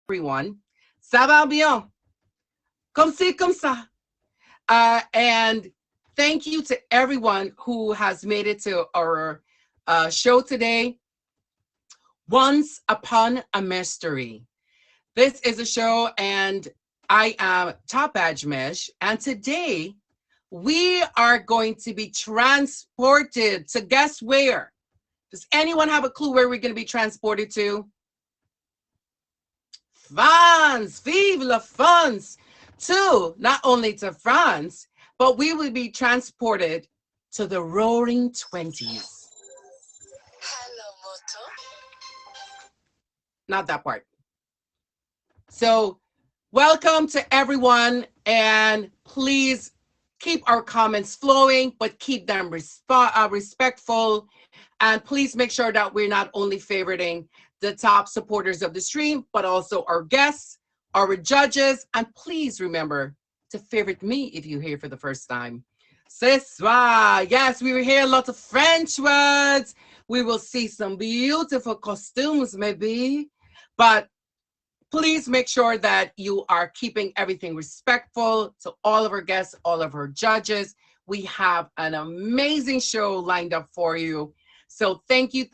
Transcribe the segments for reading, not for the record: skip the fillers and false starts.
everyone. Ça va bien? Comme ci, comme ça. And thank you to everyone who has made it to our show today. Once Upon a Mystery. This is a show, and I am Top Badge Mesh. And today we are going to be transported to guess where? Does anyone have a clue where we're going to be transported to? France, vive la France, to not only to France, but we will be transported to the roaring 20s. Hello, Moto. Not that part. So welcome to everyone, and please keep our comments flowing, but keep them respectful. And please make sure that we're not only favoriting the top supporters of the stream, but also our guests, our judges. And please remember to favorite me if you're here for the first time. Ce soir, yes, we will hear lots of French words. We will see some beautiful costumes, maybe. But please make sure that you are keeping everything respectful to all of our guests, all of our judges. We have an amazing show lined up for you. So thank you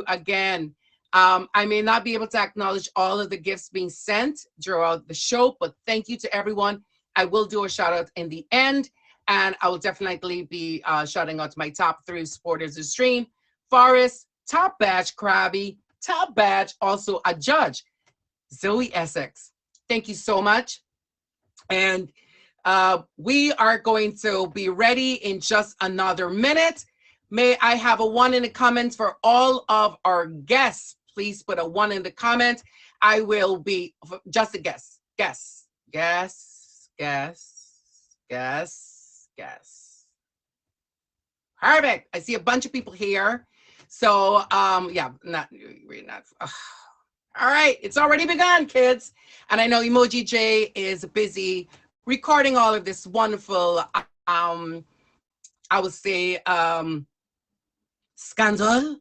again. I may not be able to acknowledge all of the gifts being sent throughout the show, but thank you to everyone. I will do a shout out in the end, and I will definitely be shouting out to my top 3 supporters of the stream. Forrest, Top Badge Krabby, Top Badge, also a judge, Zoe Essex. Thank you so much. And we are going to be ready in just another minute. May I have a 1 in the comments for all of our guests? Please put a 1 in the comment. I will be just a guess. Guess. Perfect. I see a bunch of people here. So yeah, we're not. All right, it's already begun, kids. And I know Emoji J is busy recording all of this wonderful, I would say, scandal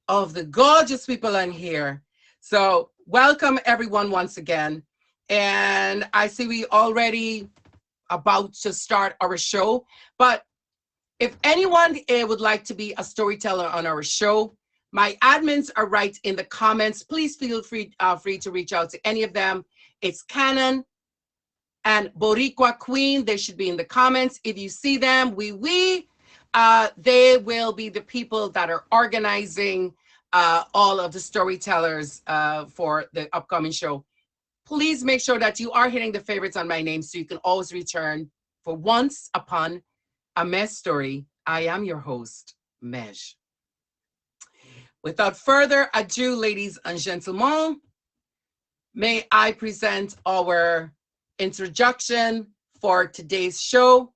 of the gorgeous people in here. So welcome everyone once again. And I see we already about to start our show. But if anyone would like to be a storyteller on our show, my admins are right in the comments. Please feel free to reach out to any of them. It's Canon and Boricua Queen. They should be in the comments. If you see them, they will be the people that are organizing all of the storytellers for the upcoming show. Please make sure that you are hitting the favorites on my name so you can always return for Once Upon a Mejstory. I am your host, Mej. Without further ado, ladies and gentlemen, may I present our introduction for today's show.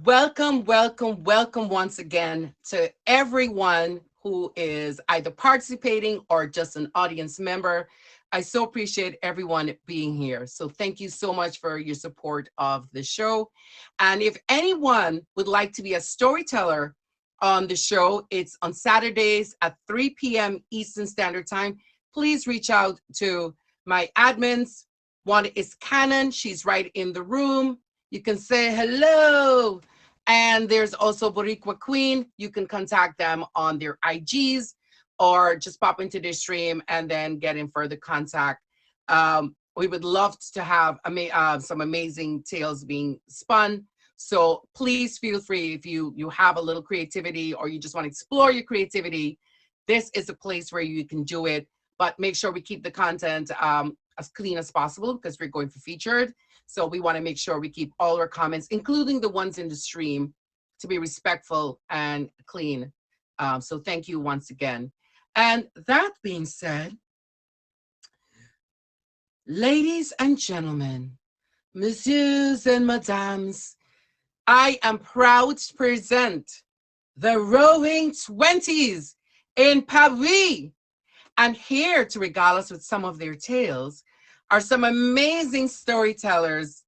Welcome, welcome, welcome once again to everyone who is either participating or just an audience member. I so appreciate everyone being here. So, thank you so much for your support of the show. And if anyone would like to be a storyteller on the show, it's on Saturdays at 3 p.m. Eastern Standard Time. Please reach out to my admins. One is Canon, she's right in the room. You can say hello. And there's also Boricua Queen. You can contact them on their IGs or just pop into their stream and then get in further contact. We would love to have some amazing tales being spun. So please feel free if you have a little creativity or you just want to explore your creativity. This is a place where you can do it, but make sure we keep the content as clean as possible because we're going for featured. So we want to make sure we keep all our comments, including the ones in the stream, to be respectful and clean. So thank you once again. And that being said, ladies and gentlemen, messieurs and madames, I am proud to present the Roaring Twenties in Paris. And here to regale us with some of their tales are some amazing storytellers.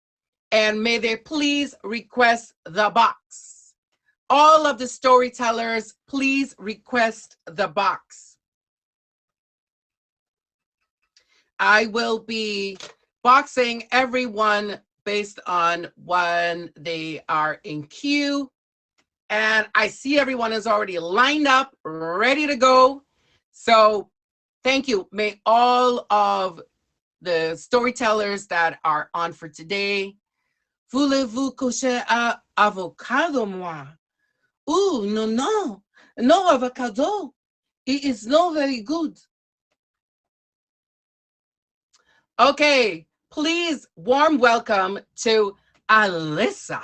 And may they please request the box. All of the storytellers, please request the box. I will be boxing everyone based on when they are in queue. And I see everyone is already lined up, ready to go. So thank you. May all of the storytellers that are on for today, voulez-vous coucher à avocado, moi? Ooh, no, no, no avocado. It is not very good. Okay, please, warm welcome to Alyssa.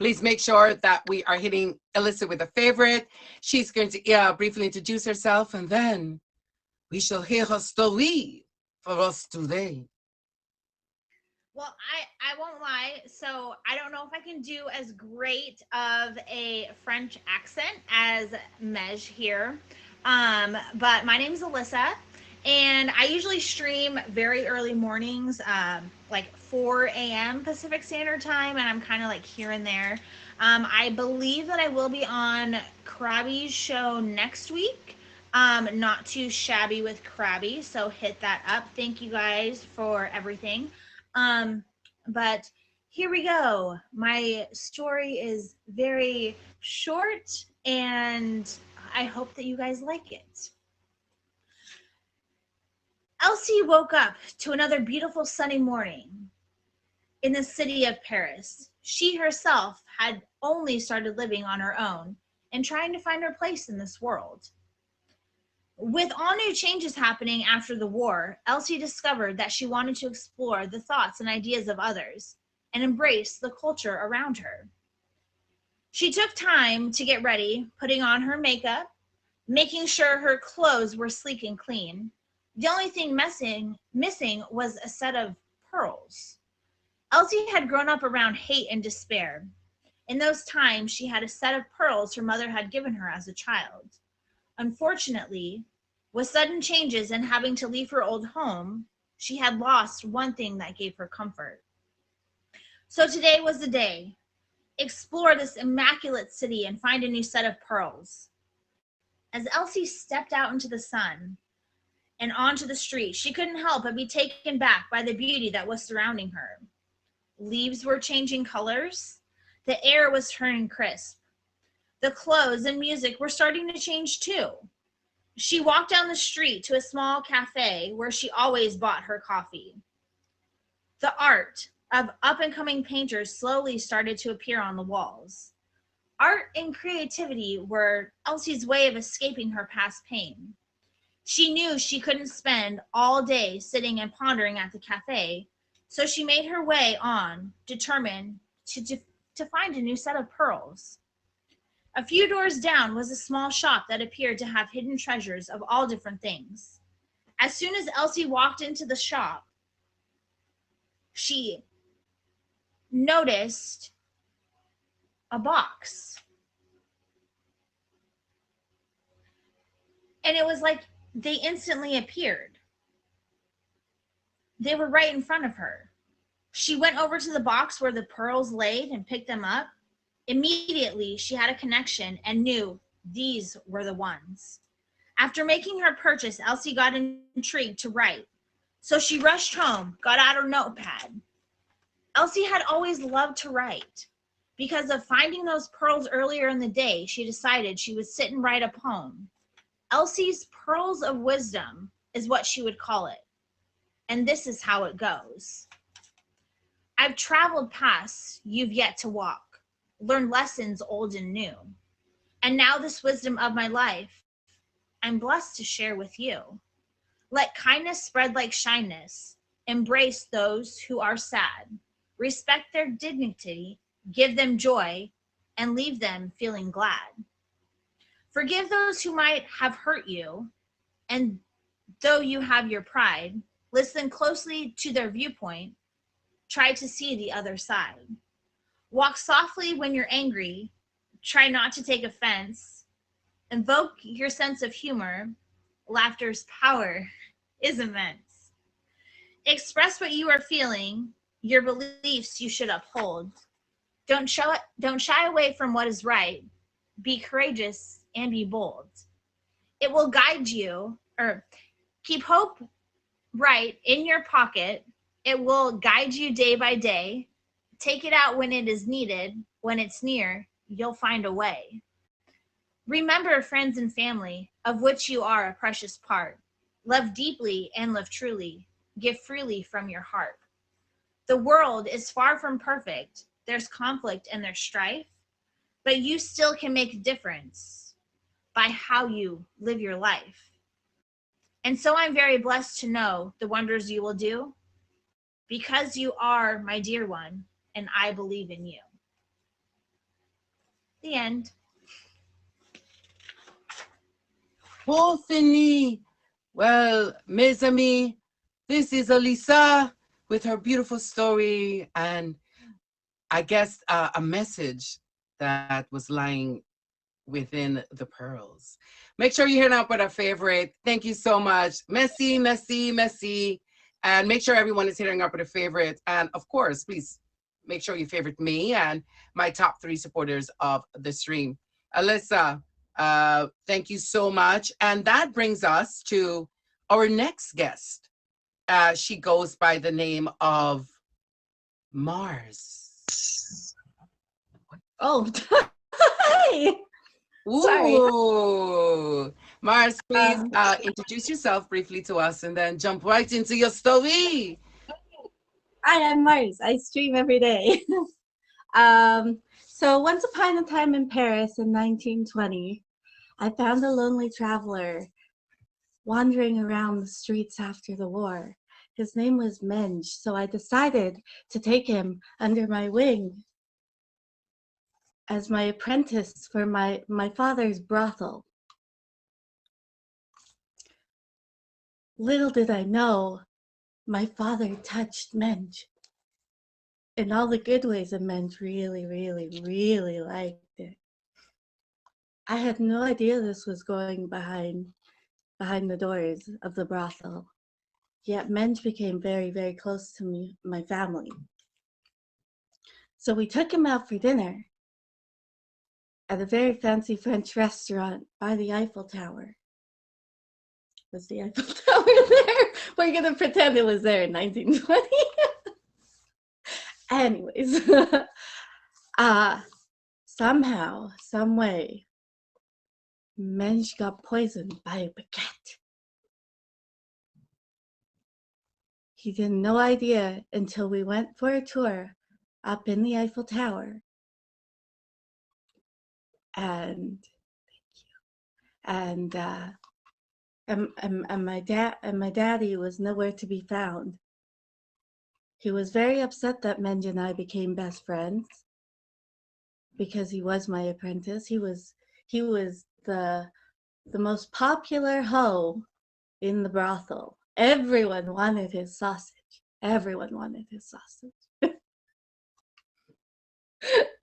Please make sure that we are hitting Alyssa with a favorite. She's going to briefly introduce herself and then we shall hear her story for us today. Well, I won't lie. So I don't know if I can do as great of a French accent as Mej here. But my name is Alyssa, and I usually stream very early mornings, like 4 a.m. Pacific Standard Time, and I'm kind of like here and there. I believe that I will be on Krabby's show next week. Not too shabby with Krabby, so hit that up. Thank you guys for everything. Um, but here we go. My story is very short, and I hope that you guys like it. Elsie woke up to another beautiful sunny morning in the city of Paris. She herself had only started living on her own and trying to find her place in this world. With all new changes happening after the war, Elsie discovered that she wanted to explore the thoughts and ideas of others and embrace the culture around her. She took time to get ready, putting on her makeup, making sure her clothes were sleek and clean. The only thing missing was a set of pearls. Elsie had grown up around hate and despair. In those times, she had a set of pearls her mother had given her as a child. Unfortunately, with sudden changes and having to leave her old home, she had lost one thing that gave her comfort. So today was the day. Explore this immaculate city and find a new set of pearls. As Elsie stepped out into the sun and onto the street, she couldn't help but be taken back by the beauty that was surrounding her. Leaves were changing colors. The air was turning crisp. The clothes and music were starting to change too. She walked down the street to a small cafe where she always bought her coffee. The art of up-and-coming painters slowly started to appear on the walls. Art and creativity were Elsie's way of escaping her past pain. She knew she couldn't spend all day sitting and pondering at the cafe, so she made her way on, determined to find a new set of pearls. A few doors down was a small shop that appeared to have hidden treasures of all different things. As soon as Elsie walked into the shop, she noticed a box. And it was like they instantly appeared. They were right in front of her. She went over to the box where the pearls laid and picked them up. Immediately, she had a connection and knew these were the ones. After making her purchase, Elsie got intrigued to write. So she rushed home, got out her notepad. Elsie had always loved to write. Because of finding those pearls earlier in the day, she decided she would sit and write a poem. Elsie's Pearls of Wisdom is what she would call it. And this is how it goes. I've traveled paths you've yet to walk, learned lessons old and new. And now this wisdom of my life, I'm blessed to share with you. Let kindness spread like shyness. Embrace those who are sad. Respect their dignity, give them joy, and leave them feeling glad. Forgive those who might have hurt you, and though you have your pride, listen closely to their viewpoint. Try to see the other side. Walk softly when you're angry. Try not to take offense. Invoke your sense of humor. Laughter's power is immense. Express what you are feeling. Your beliefs you should uphold. Don't shy away from what is right. Be courageous and be bold. It will guide you, or keep hope right in your pocket. It will guide you day by day. Take it out when it is needed. When it's near, you'll find a way. Remember friends and family, of which you are a precious part. Love deeply and live truly. Give freely from your heart. The world is far from perfect. There's conflict and there's strife, but you still can make a difference by how you live your life. And so I'm very blessed to know the wonders you will do because you are my dear one and I believe in you. The end. Anthony. Well, mes amis, this is Elisa with her beautiful story and I guess a message that was lying within the pearls. Make sure you hit up with our favorite. Thank you so much. Messi, Messi, Messi. And make sure everyone is hitting up with a favorite. And of course, please make sure you favorite me and my top 3 supporters of the stream. Alyssa, thank you so much. And that brings us to our next guest. She goes by the name of Mars. Oh, hi. Sorry. Ooh. Mars, please introduce yourself briefly to us and then jump right into your story. Hi, I'm Mars. I stream every day. So once upon a time in Paris in 1920, I found a lonely traveler wandering around the streets after the war. His name was Menge, so I decided to take him under my wing as my apprentice for my father's brothel. Little did I know, my father touched Menge. In all the good ways, and Menge really, really, really liked it. I had no idea this was going behind the doors of the brothel. Yet Menge became very, very close to me, my family. So we took him out for dinner at a very fancy French restaurant by the Eiffel Tower. Was the Eiffel Tower there? We're gonna pretend it was there in 1920. Anyways, somehow, some way, Menge got poisoned by a baguette. He had no idea until we went for a tour up in the Eiffel Tower. And thank you. And my daddy was nowhere to be found. He was very upset that Menge and I became best friends because he was my apprentice. He was the most popular hoe in the brothel. Everyone wanted his sausage. Everyone wanted his sausage.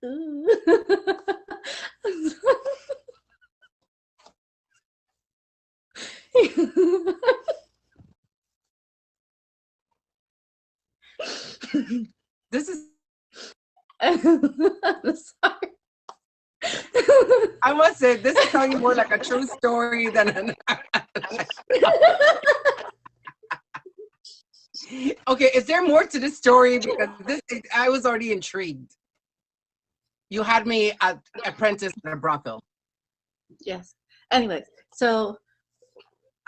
This is, I'm sorry. I must say, this is sounding more like a true story than an. Okay, is there more to this story? Because I was already intrigued. You had me at apprentice at a brothel. Yes. Anyways, so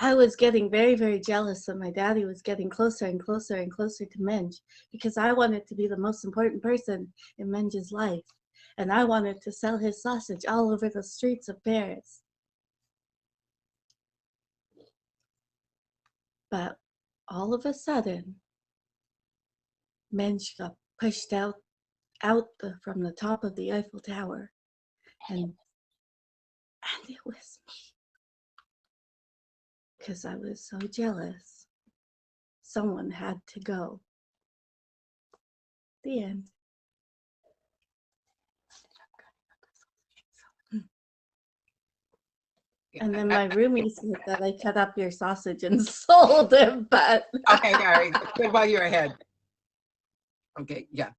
I was getting very, very jealous that my daddy was getting closer and closer and closer to Menj because I wanted to be the most important person in Menj's life. And I wanted to sell his sausage all over the streets of Paris. But all of a sudden, Menj got pushed from the top of the Eiffel Tower. And it was me. Because I was so jealous. Someone had to go. The end. And then my roomie said that I cut up your sausage and sold it, but Okay, all right. Good while you're ahead. Okay, yeah.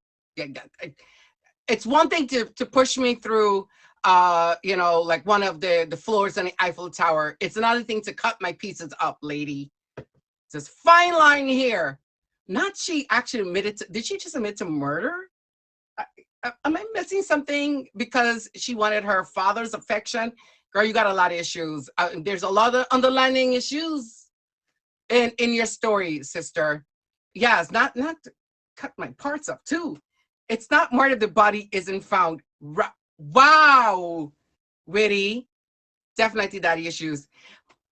It's one thing to push me through like one of the floors on the Eiffel Tower. It's another thing to cut my pieces up, lady. There's a fine line here. Not she actually admitted to, did she just admit to murder? Am I missing something because she wanted her father's affection? Girl, you got a lot of issues. There's a lot of underlying issues in your story, sister. Yeah, it's not to cut my parts up too. It's not more that the body isn't found. Wow, witty. Definitely daddy issues.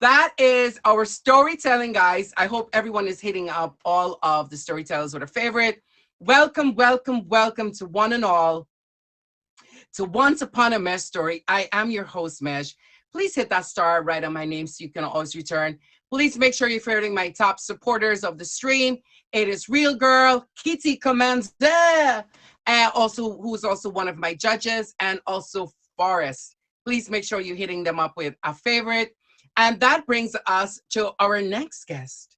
That is our storytelling, guys. I hope everyone is hitting up all of the storytellers with a favorite. Welcome, welcome, welcome to one and all to Once Upon a Mesh Story. I am your host, Mesh. Please hit that star right on my name so you can always return. Please make sure you're favoriting my top supporters of the stream. It is Real Girl, Kitty Commander, also who's also one of my judges, and also Forrest. Please make sure you're hitting them up with a favorite. And that brings us to our next guest,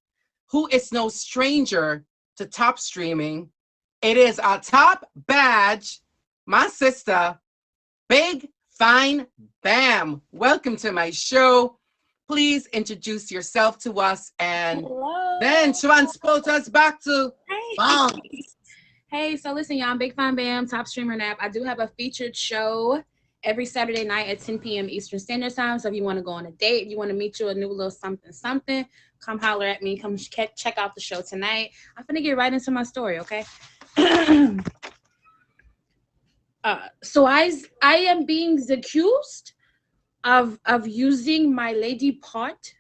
who is no stranger to top streaming. It is our top badge, my sister, Big Fine Bam. Welcome to my show. Please introduce yourself to us and then transport us back to Bam. Hey, so listen, y'all, I'm Big Fine Bam, top streamer nap. I do have a featured show every Saturday night at 10 p.m. Eastern Standard Time. So if you want to go on a date, you want to meet you a new little something, come holler at me. Come check out the show tonight. I'm going to get right into my story, okay? So I am being accused of using my lady part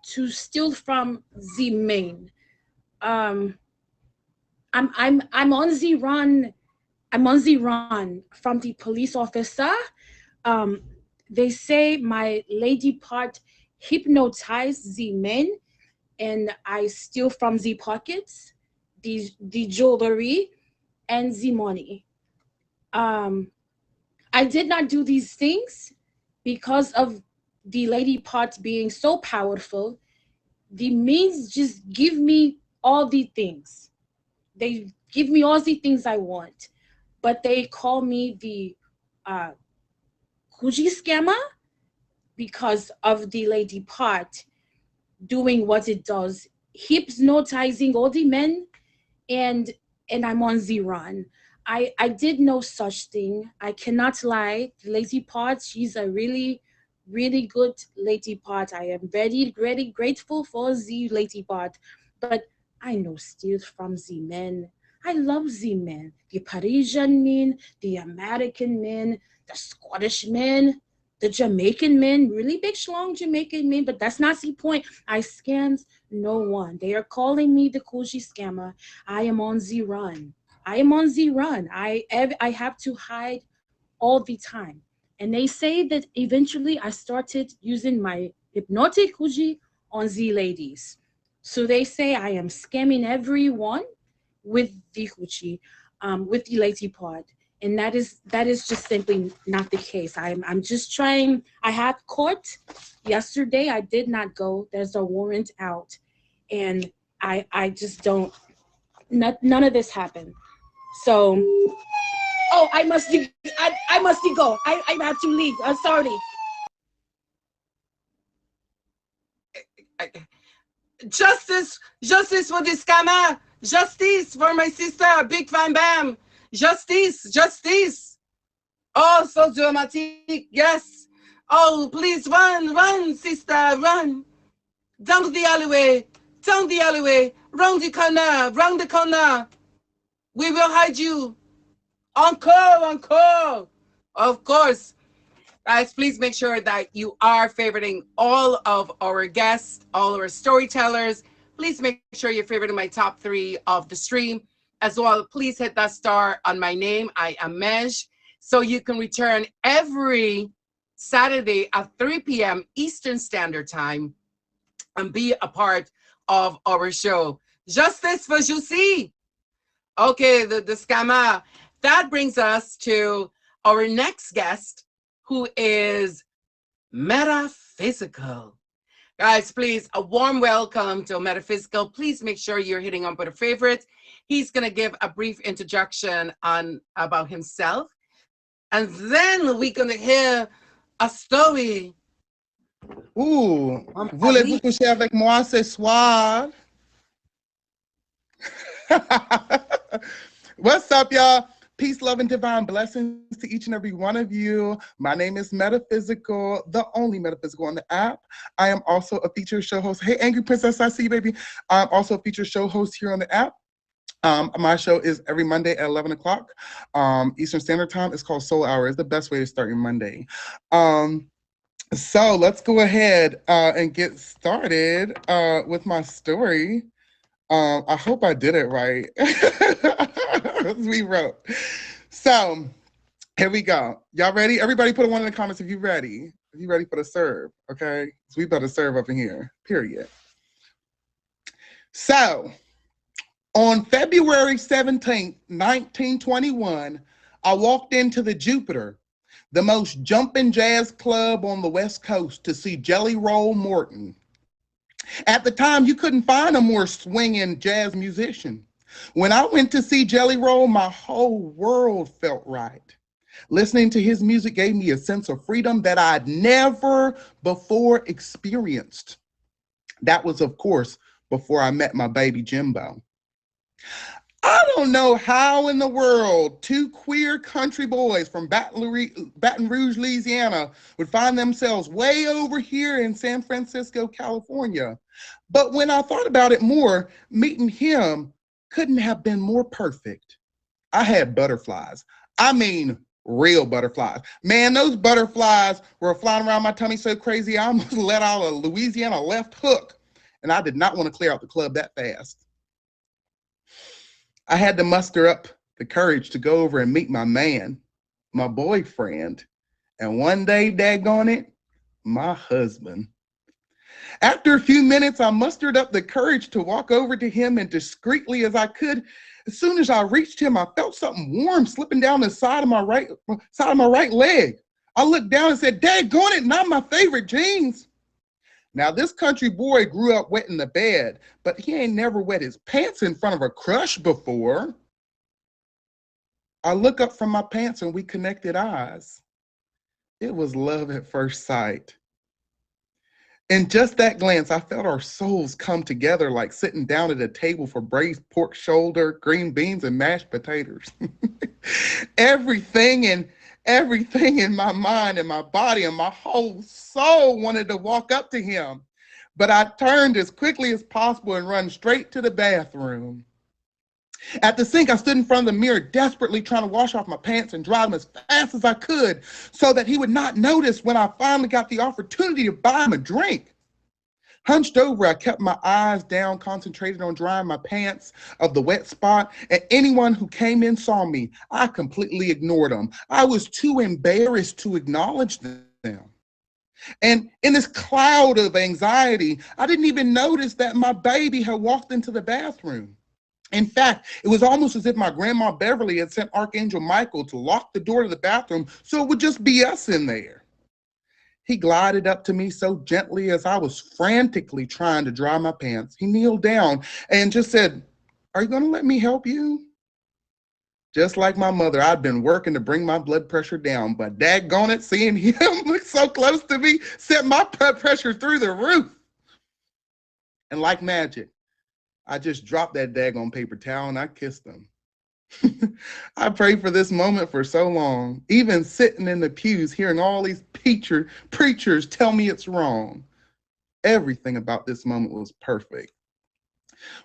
to steal from the main. I'm on the run. I'm on the run from the police officer. They say my lady part hypnotized the men, and I steal from the pockets, the jewelry, and the money. I did not do these things because of the lady part being so powerful. The means just give me all the things. They give me all the things I want, but they call me the Kuji scammer because of the lady part doing what it does, hypnotizing all the men, and I'm on the run. I did no such thing. I cannot lie. The lady part, she's a really, really good lady part. I am very, very grateful for the lady part. But I know steal from the men. I love the men. The Parisian men, the American men, the Scottish men, the Jamaican men, really big, strong Jamaican men. But that's not the point. I scams no one. They are calling me the Koji scammer. I am on the run. I am on the run. I have to hide all the time. And they say that eventually I started using my hypnotic Koji on the ladies. So they say I am scamming everyone with the Koji, with the lady part. and that is just simply not the case. I'm just trying. I had court yesterday. I did not go. There's a warrant out, and I just don't. None of this happened. So, oh, I must go. I have to leave. I'm sorry. Justice for the scammer. Justice for my sister, Big Fan Bam. Justice. Oh, so dramatic. Yes. Oh, please run, sister, run. Down the alleyway. Round the corner. We will hide you. Encore. Of course. Guys, please make sure that you are favoriting all of our guests, all our storytellers. Please make sure you're favoriting my top 3 of the stream. As well, please hit that star on my name. I am Mej. So you can return every Saturday at 3 p.m. Eastern Standard Time and be a part of our show. Justice for Juicy. Okay, the scammer. That brings us to our next guest, who is Metaphysical. Guys, please, a warm welcome to Metaphysical. Please make sure you're hitting on a favorite. He's going to give a brief introduction about himself. And then we're going to hear a story. Voulez-vous coucher avec moi ce soir? What's up, y'all? Peace, love, and divine blessings to each and every one of you. My name is Metaphysical, the only Metaphysical on the app. I am also a featured show host. Hey, Angry Princess, I see you, baby. I'm also a featured show host here on the app. My show is every Monday at 11 o'clock Eastern Standard Time. It's called Soul Hour. It's the best way to start your Monday. So let's go ahead and get started with my story. I hope I did it right. We wrote. So here we go. Y'all ready? Everybody put a 1 in the comments if you're ready. If you're ready for the serve, okay? So we better serve up in here, period. So on February 17th, 1921, I walked into the Jupiter, the most jumping jazz club on the West Coast, to see Jelly Roll Morton. At the time, you couldn't find a more swinging jazz musician. When I went to see Jelly Roll, my whole world felt right. Listening to his music gave me a sense of freedom that I'd never before experienced. That was, of course, before I met my baby Jimbo. I don't know how in the world 2 queer country boys from Baton Rouge, Louisiana would find themselves way over here in San Francisco, California. But when I thought about it more, meeting him couldn't have been more perfect. I had butterflies. I mean, real butterflies. Man, those butterflies were flying around my tummy so crazy, I almost let out a Louisiana left hook. And I did not want to clear out the club that fast. I had to muster up the courage to go over and meet my man, my boyfriend, and one day, daggone it, my husband. After a few minutes, I mustered up the courage to walk over to him, and discreetly as I could, as soon as I reached him, I felt something warm slipping down the side of my right leg. I looked down and said, "Daggone it, not my favorite jeans." Now, this country boy grew up wetting the bed, but he ain't never wet his pants in front of a crush before. I look up from my pants and we connected eyes. It was love at first sight. In just that glance, I felt our souls come together like sitting down at a table for braised pork shoulder, green beans, and mashed potatoes. Everything in my mind and my body and my whole soul wanted to walk up to him. But I turned as quickly as possible and ran straight to the bathroom. At the sink, I stood in front of the mirror, desperately trying to wash off my pants and dry them as fast as I could so that he would not notice when I finally got the opportunity to buy him a drink. Hunched over, I kept my eyes down, concentrated on drying my pants of the wet spot, and anyone who came in saw me. I completely ignored them. I was too embarrassed to acknowledge them. And in this cloud of anxiety, I didn't even notice that my baby had walked into the bathroom. In fact, it was almost as if my grandma Beverly had sent Archangel Michael to lock the door to the bathroom so it would just be us in there. He glided up to me so gently as I was frantically trying to dry my pants. He kneeled down and just said, "Are you going to let me help you?" Just like my mother, I'd been working to bring my blood pressure down, but daggone it, seeing him look so close to me sent my blood pressure through the roof. And like magic, I just dropped that daggone paper towel and I kissed him. I prayed for this moment for so long, even sitting in the pews hearing all these preachers tell me it's wrong. Everything about this moment was perfect.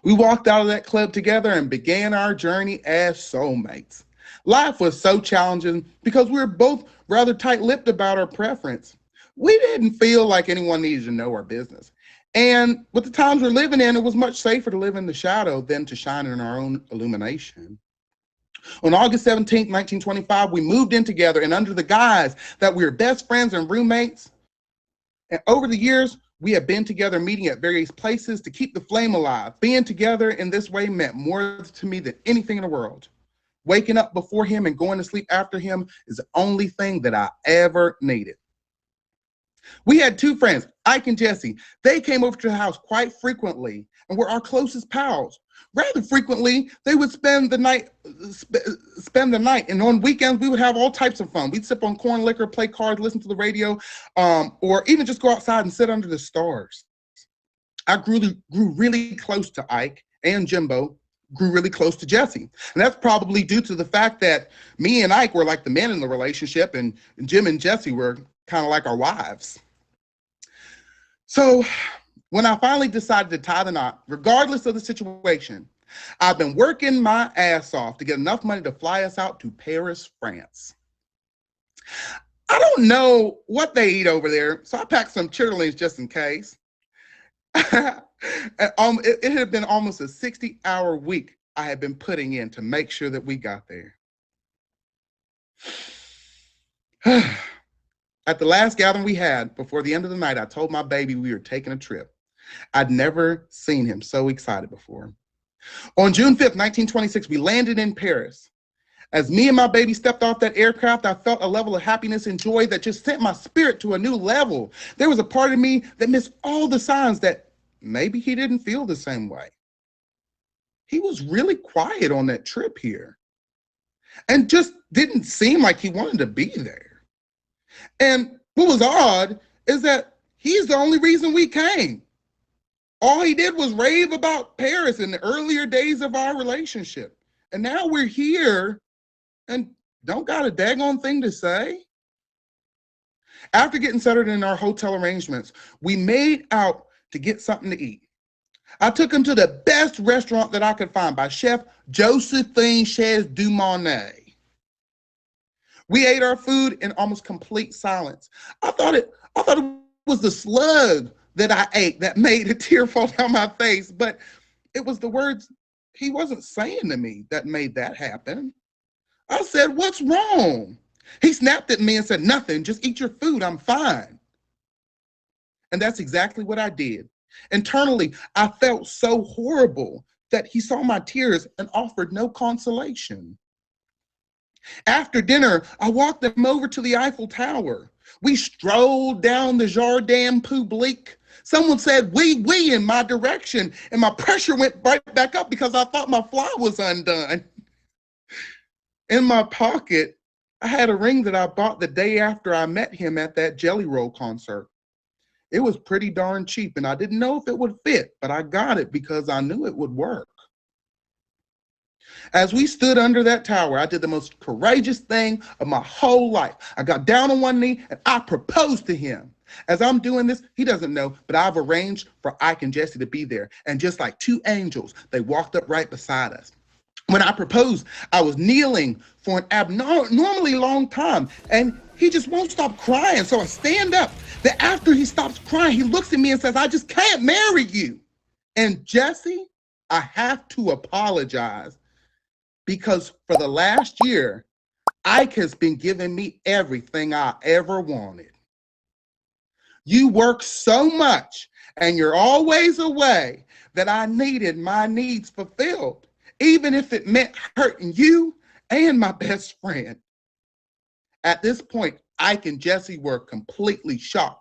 We walked out of that club together and began our journey as soulmates. Life was so challenging because we were both rather tight-lipped about our preference. We didn't feel like anyone needed to know our business. And with the times we're living in, it was much safer to live in the shadow than to shine in our own illumination. On August 17th, 1925, we moved in together, and under the guise that we were best friends and roommates, and over the years, we have been together meeting at various places to keep the flame alive. Being together in this way meant more to me than anything in the world. Waking up before him and going to sleep after him is the only thing that I ever needed. We had two friends, Ike and Jesse. They came over to the house quite frequently and were our closest pals. Rather frequently, they would spend the night, and on weekends we would have all types of fun. We'd sip on corn liquor, play cards, listen to the radio, or even just go outside and sit under the stars. I grew really close to Ike, and Jimbo grew really close to Jesse. And that's probably due to the fact that me and Ike were like the men in the relationship, and Jim and Jesse were kind of like our wives. So when I finally decided to tie the knot, regardless of the situation, I've been working my ass off to get enough money to fly us out to Paris, France. I don't know what they eat over there, so I packed some chitterlings just in case. It had been almost a 60-hour week I had been putting in to make sure that we got there. At the last gathering we had, before the end of the night, I told my baby we were taking a trip. I'd never seen him so excited before. On June 5th, 1926, we landed in Paris. As me and my baby stepped off that aircraft, I felt a level of happiness and joy that just sent my spirit to a new level. There was a part of me that missed all the signs that maybe he didn't feel the same way. He was really quiet on that trip here and just didn't seem like he wanted to be there. And what was odd is that he's the only reason we came. All he did was rave about Paris in the earlier days of our relationship. And now we're here and don't got a daggone thing to say. After getting settled in our hotel arrangements, we made out to get something to eat. I took him to the best restaurant that I could find by Chef Josephine Chez du Monet. We ate our food in almost complete silence. I thought it was the slug that I ate that made a tear fall down my face, but it was the words he wasn't saying to me that made that happen. I said, "What's wrong?" He snapped at me and said, "Nothing, just eat your food, I'm fine." And that's exactly what I did. Internally, I felt so horrible that he saw my tears and offered no consolation. After dinner, I walked him over to the Eiffel Tower. We strolled down the Jardin Public. Someone said, "Oui," in my direction, and my pressure went right back up because I thought my fly was undone. In my pocket, I had a ring that I bought the day after I met him at that Jelly Roll concert. It was pretty darn cheap, and I didn't know if it would fit, but I got it because I knew it would work. As we stood under that tower, I did the most courageous thing of my whole life. I got down on one knee and I proposed to him. As I'm doing this, he doesn't know, but I've arranged for Ike and Jesse to be there. And just like two angels, they walked up right beside us. When I proposed, I was kneeling for an abnormally long time, and he just won't stop crying. So I stand up. Then after he stops crying, he looks at me and says, "I just can't marry you." And Jesse, I have to apologize because for the last year, Ike has been giving me everything I ever wanted. You work so much and you're always away that I needed my needs fulfilled. even if it meant hurting you and my best friend. At this point, Ike and Jesse were completely shocked.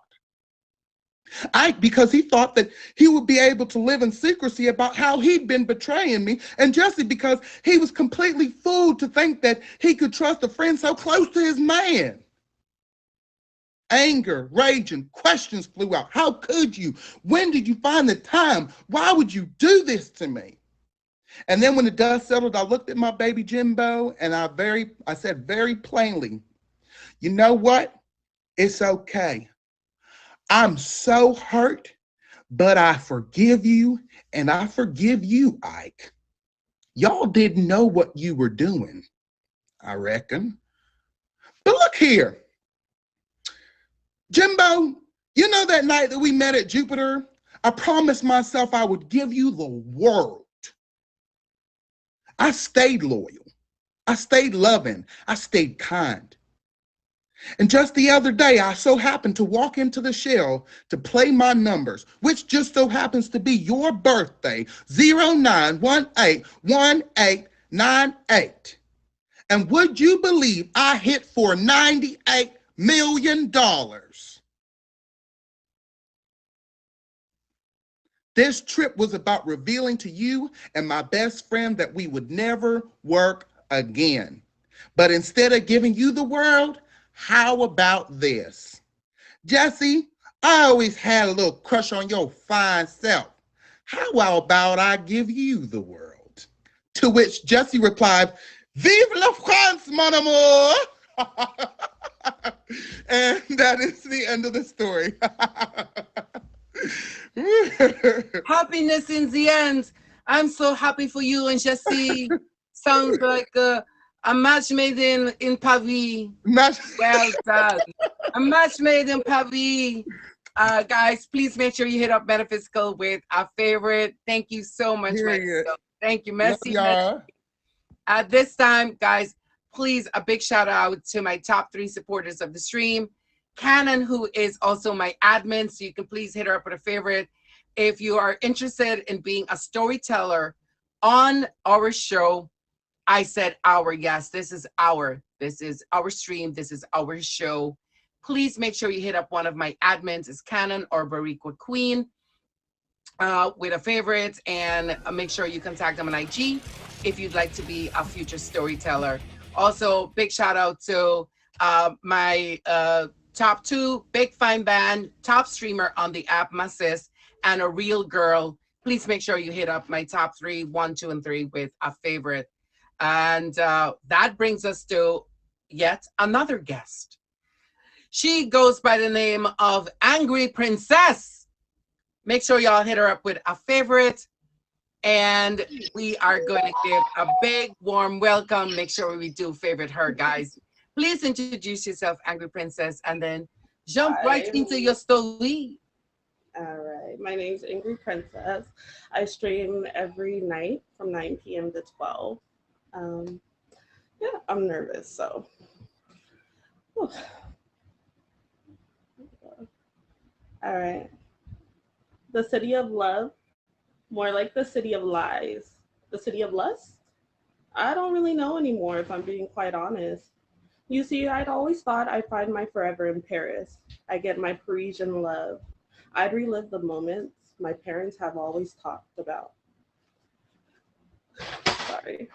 Ike, because he thought that he would be able to live in secrecy about how he'd been betraying me, and Jesse, because he was completely fooled to think that he could trust a friend so close to his man. Anger, rage, and questions flew out. How could you? When did you find the time? Why would you do this to me? And then when the dust settled, I looked at my baby Jimbo and I said very plainly, you know what? It's okay. I'm so hurt, but I forgive you and I forgive you, Ike. Y'all didn't know what you were doing, I reckon. But look here, Jimbo, you know that night that we met at Jupiter? I promised myself I would give you the world. I stayed loyal. I stayed loving. I stayed kind. And just the other day, I so happened to walk into the shell to play my numbers, which just so happens to be your birthday, 09181898. And would you believe I hit for $98 million? This trip was about revealing to you and my best friend that we would never work again. But instead of giving you the world, how about this? Jesse, I always had a little crush on your fine self. How about I give you the world? To which Jesse replied, Vive la France, mon amour! And that is the end of the story. Happiness in the end. I'm so happy for you and Jesse. Sounds like a match made in Paris. Well done. A match made in Paris. Guys, please make sure you hit up Metaphysical with our favorite. Thank you so much, Metaphysical. Thank you, Messi. At this time, guys, please, a big shout out to my top 3 supporters of the stream. Cannon, who is also my admin, so you can please hit her up with a favorite. If you are interested in being a storyteller on our show, I said our, yes, this is our stream, this is our show. Please make sure you hit up one of my admins, is Cannon or Barriqua Queen, with a favorite, and make sure you contact them on IG if you'd like to be a future storyteller. Also, big shout out to my top 2 big fine band, top streamer on the app, my sis, and a real girl. Please make sure you hit up my top 3, 1, 2, and 3 with a favorite. And that brings us to yet another guest. She goes by the name of Angry Princess. Make sure y'all hit her up with a favorite. And we are going to give a big warm welcome. Make sure we do favorite her, guys. Please introduce yourself, Angry Princess, and then jump right into your story. All right, my name's Angry Princess. I stream every night from 9 p.m. to 12. Yeah, I'm nervous, so. Whew. All right. The city of love, more like the city of lies. The city of lust? I don't really know anymore, if I'm being quite honest. You see, I'd always thought I'd find my forever in Paris. I get my Parisian love. I'd relive the moments my parents have always talked about. Sorry.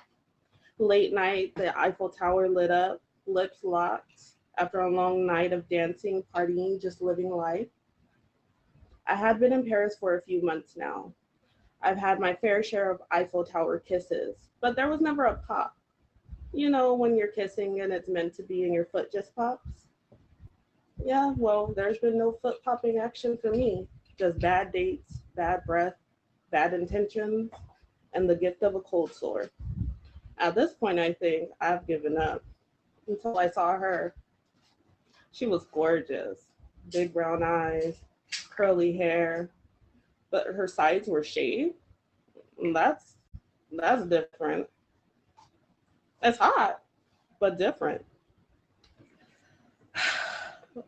Late night, the Eiffel Tower lit up, lips locked, after a long night of dancing, partying, just living life. I had been in Paris for a few months now. I've had my fair share of Eiffel Tower kisses, but there was never a pop. You know, when you're kissing and it's meant to be and your foot just pops? Yeah, well, there's been no foot popping action for me. Just bad dates, bad breath, bad intentions, and the gift of a cold sore. At this point, I think I've given up until I saw her. She was gorgeous. Big brown eyes, curly hair, but her sides were shaved. That's different. It's hot, but different.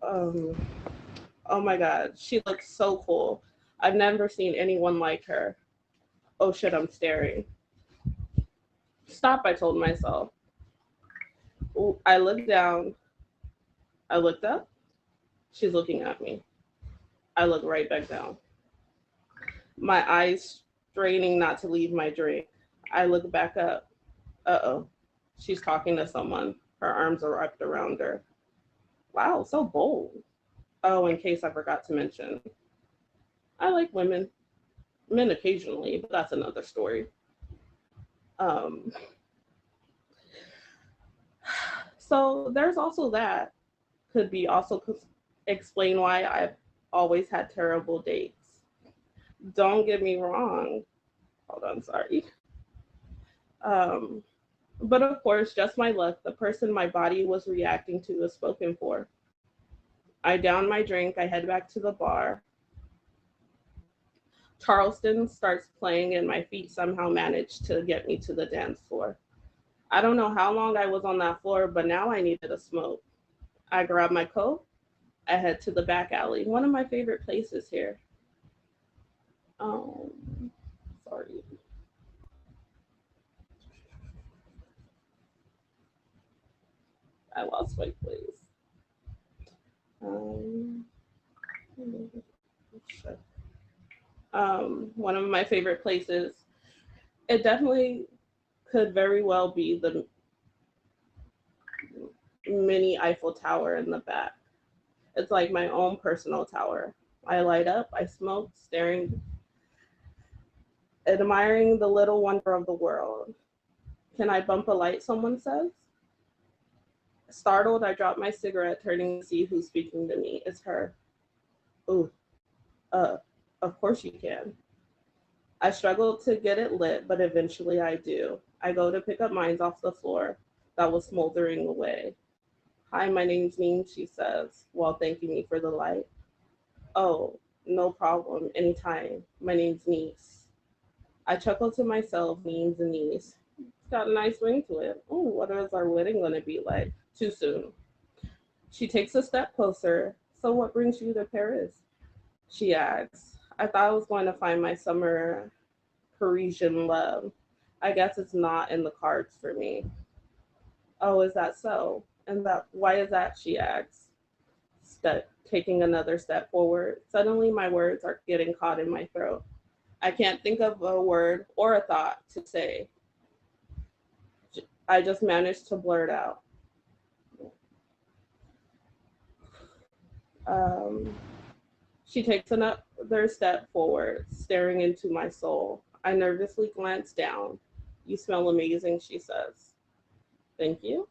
Oh my God, she looks so cool. I've never seen anyone like her. Oh shit, I'm staring. Stop, I told myself. Ooh, I looked down. I looked up. She's looking at me. I look right back down. My eyes straining not to leave my drink. I look back up. Uh-oh. She's talking to someone. Her arms are wrapped around her. Wow, so bold. Oh, in case I forgot to mention, I like women. Men occasionally, but that's another story. Um, so there's also that. Could be also explain why I've always had terrible dates. Don't get me wrong. Hold on, sorry. Um, but of course, just my luck, the person my body was reacting to was spoken for. I down my drink, I head back to the bar. Charleston starts playing, and my feet somehow managed to get me to the dance floor. I don't know how long I was on that floor, but now I needed a smoke. I grab my coat, I head to the back alley, one of my favorite places here. Um, sorry. I lost my place. Um, one of my favorite places. It definitely could very well be the mini Eiffel Tower in the back. It's like my own personal tower. I light up, I smoke, staring, admiring the little wonder of the world. Can I bump a light? Someone says. Startled, I drop my cigarette, turning to see who's speaking to me. It's her. Ooh, uh, of course you can. I struggle to get it lit, but eventually I do. I go to pick up mine off the floor that was smoldering away. Hi, my name's Neem, she says, while thanking me for the light. Oh, no problem, anytime. My name's Niece. I chuckle to myself, Neem's a niece. It's got a nice ring to it. Oh, what is our wedding gonna be like? Too soon. She takes a step closer. So what brings you to Paris? She asks. I thought I was going to find my summer Parisian love. I guess it's not in the cards for me. Oh, is that so? And that why is that? She asks, taking another step forward. Suddenly my words are getting caught in my throat. I can't think of a word or a thought to say. I just managed to blurt out. Um, she takes another step forward, staring into my soul. I nervously glance down. You smell amazing, she says. Thank you,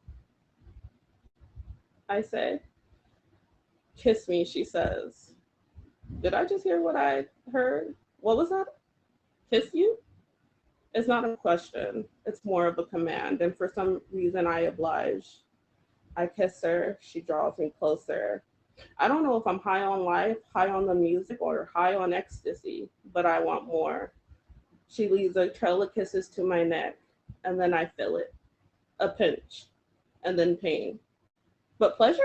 I say. Kiss me, she says. Did I just hear what I heard? What was that? Kiss you? It's not a question. It's more of a command. And for some reason, I oblige. I kiss her. She draws me closer. I don't know if I'm high on life, high on the music, or high on ecstasy, but I want more. She leaves a trail of kisses to my neck, and then I feel it. A pinch, and then pain. But pleasure?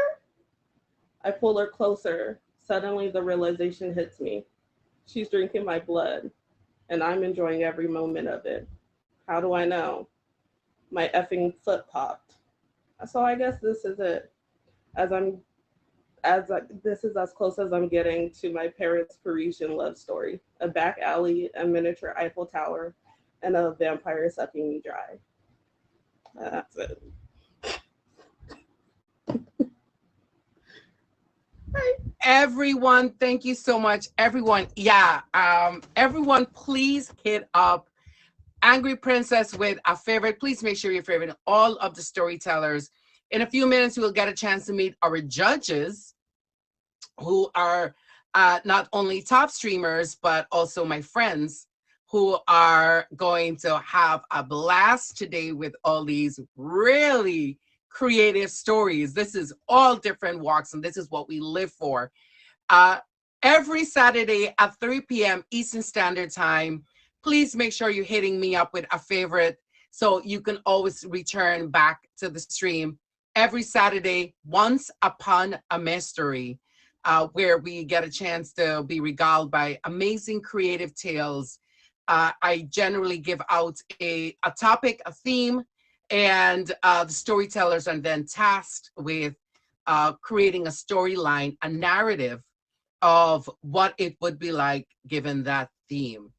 I pull her closer. Suddenly, the realization hits me. She's drinking my blood, and I'm enjoying every moment of it. How do I know? My effing foot popped. So I guess this is it. As I'm this is as close as I'm getting to my parents' Parisian love story. A back alley, a miniature Eiffel Tower, and a vampire sucking me dry. That's it. Everyone, thank you so much. Everyone, yeah. Everyone, please hit up Angry Princess with a favorite. Please make sure you're favorite all of the storytellers. In a few minutes, we'll get a chance to meet our judges, who are not only top streamers, but also my friends who are going to have a blast today with all these really creative stories. This is all different walks, and this is what we live for. Uh, every Saturday at 3 p.m. Eastern Standard Time, please make sure you're hitting me up with a favorite so you can always return back to the stream every Saturday, once upon a Mejstory, where we get a chance to be regaled by amazing creative tales I generally give out a topic, a theme, and the storytellers are then tasked with creating a storyline, a narrative of what it would be like given that theme.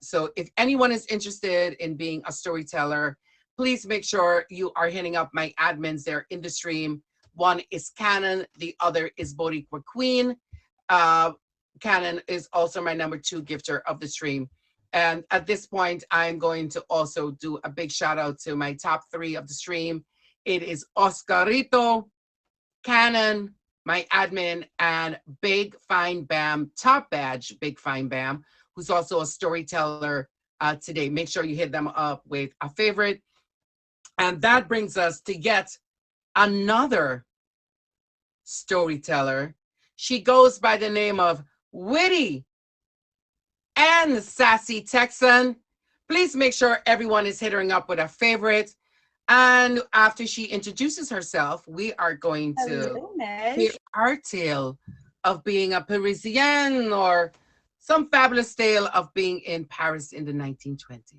So if anyone is interested in being a storyteller, please make sure you are hitting up my admins there in the stream. One is Canon, the other is Boricua Queen. Canon is also my number 2 gifter of the stream. And at this point, I'm going to also do a big shout out to my top 3 of the stream. It is Oscarito, Canon, my admin, and Big Fine Bam, top badge, Big Fine Bam, who's also a storyteller today. Make sure you hit them up with a favorite. And that brings us to yet another storyteller. She goes by the name of Witty and Sassy Texan. Please make sure everyone is hitting up with a favorite. And after she introduces herself, we are going to hear our tale of being a Parisienne or some fabulous tale of being in Paris in the 1920s.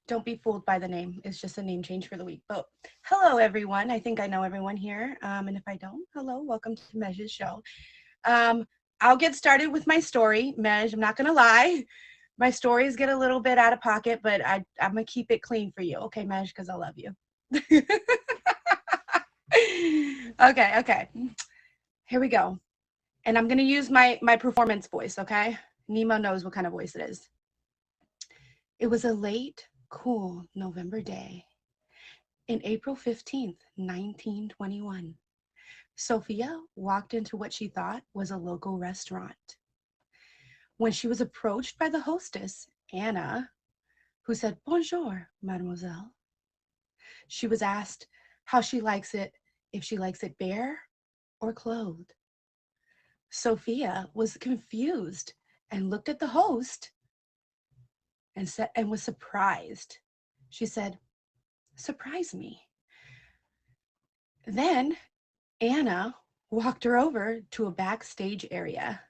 Don't be fooled by the name. It's just a name change for the week. But hello, everyone. I think I know everyone here. And if I don't, hello, welcome to Mej's show. I'll get started with my story. Mej, I'm not going to lie. My stories get a little bit out of pocket, but I'm going to keep it clean for you. Okay, Mej, because I love you. Okay. Here we go. And I'm going to use my performance voice, okay? Nemo knows what kind of voice it is. It was a late, cool November day. In April 15th, 1921, Sophia walked into what she thought was a local restaurant. When she was approached by the hostess, Anna, who said, "Bonjour, mademoiselle," she was asked how she likes it, if she likes it bare or clothed. Sophia was confused and looked at the host and was surprised. She said, "Surprise me." Then Anna walked her over to a backstage area.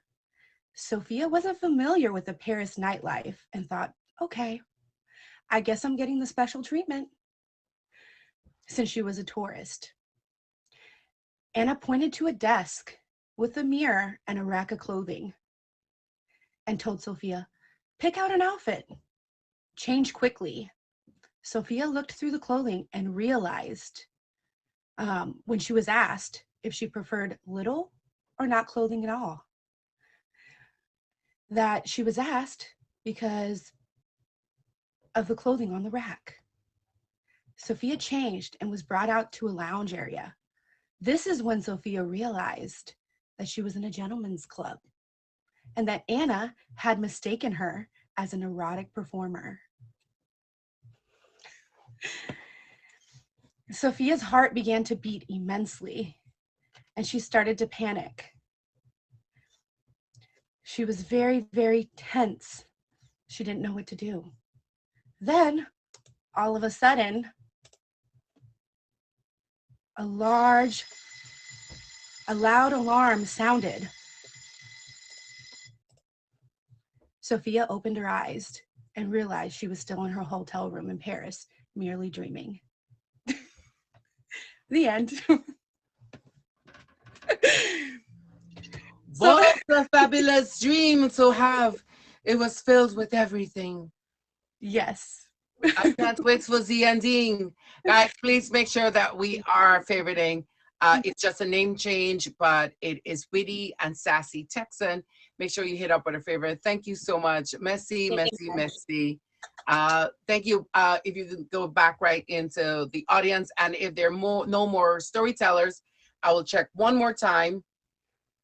Sophia wasn't familiar with the Paris nightlife and thought, okay, I guess I'm getting the special treatment since she was a tourist. Anna pointed to a desk with a mirror and a rack of clothing and told Sophia, "Pick out an outfit. Change quickly." Sophia looked through the clothing and realized when she was asked if she preferred little or not clothing at all, that she was asked because of the clothing on the rack. Sophia changed and was brought out to a lounge area. This is when Sophia realized that she was in a gentleman's club and that Anna had mistaken her as an erotic performer. Sophia's heart began to beat immensely, and she started to panic. She was very, very tense. She didn't know what to do. Then, all of a sudden, a loud alarm sounded. Sophia opened her eyes and realized she was still in her hotel room in Paris, merely dreaming. The end. What a fabulous dream to have. It was filled with everything. Yes. I can't wait for the ending. Guys, please make sure that we are favoriting. It's just a name change, but it is Witty and Sassy Texan. Make sure you hit up with a favorite. Thank you so much. Messy. Thank you. If you can go back right into the audience, and if there are no more storytellers, I will check one more time.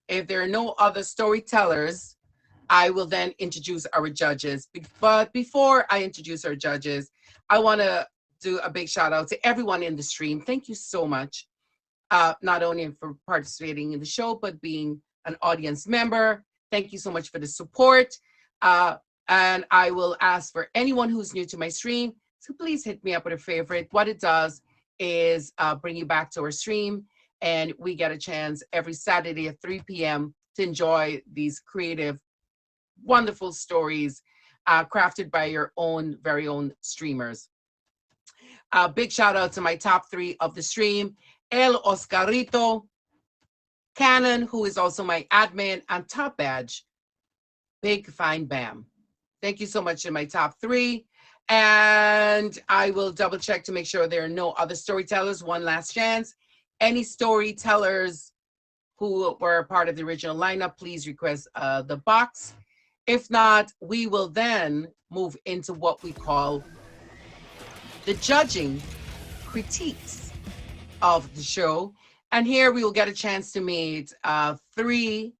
If there are no other storytellers, I will then introduce our judges. But before I introduce our judges, I want to do a big shout out to everyone in the stream. Thank you so much, not only for participating in the show, but being an audience member. Thank you so much for the support. And I will ask for anyone who's new to my stream to please hit me up with a favorite. What it does is bring you back to our stream, and we get a chance every Saturday at 3 p.m. to enjoy these creative, wonderful stories crafted by your own very own streamers. Big shout out to my top 3 of the stream, El Oscarito, Cannon, who is also my admin, and Top Badge, Big Fine Bam. Thank you so much to my top 3. And I will double check to make sure there are no other storytellers. One last chance. Any storytellers who were part of the original lineup, please request the box. If not, we will then move into what we call the judging critiques of the show. And here we will get a chance to meet 3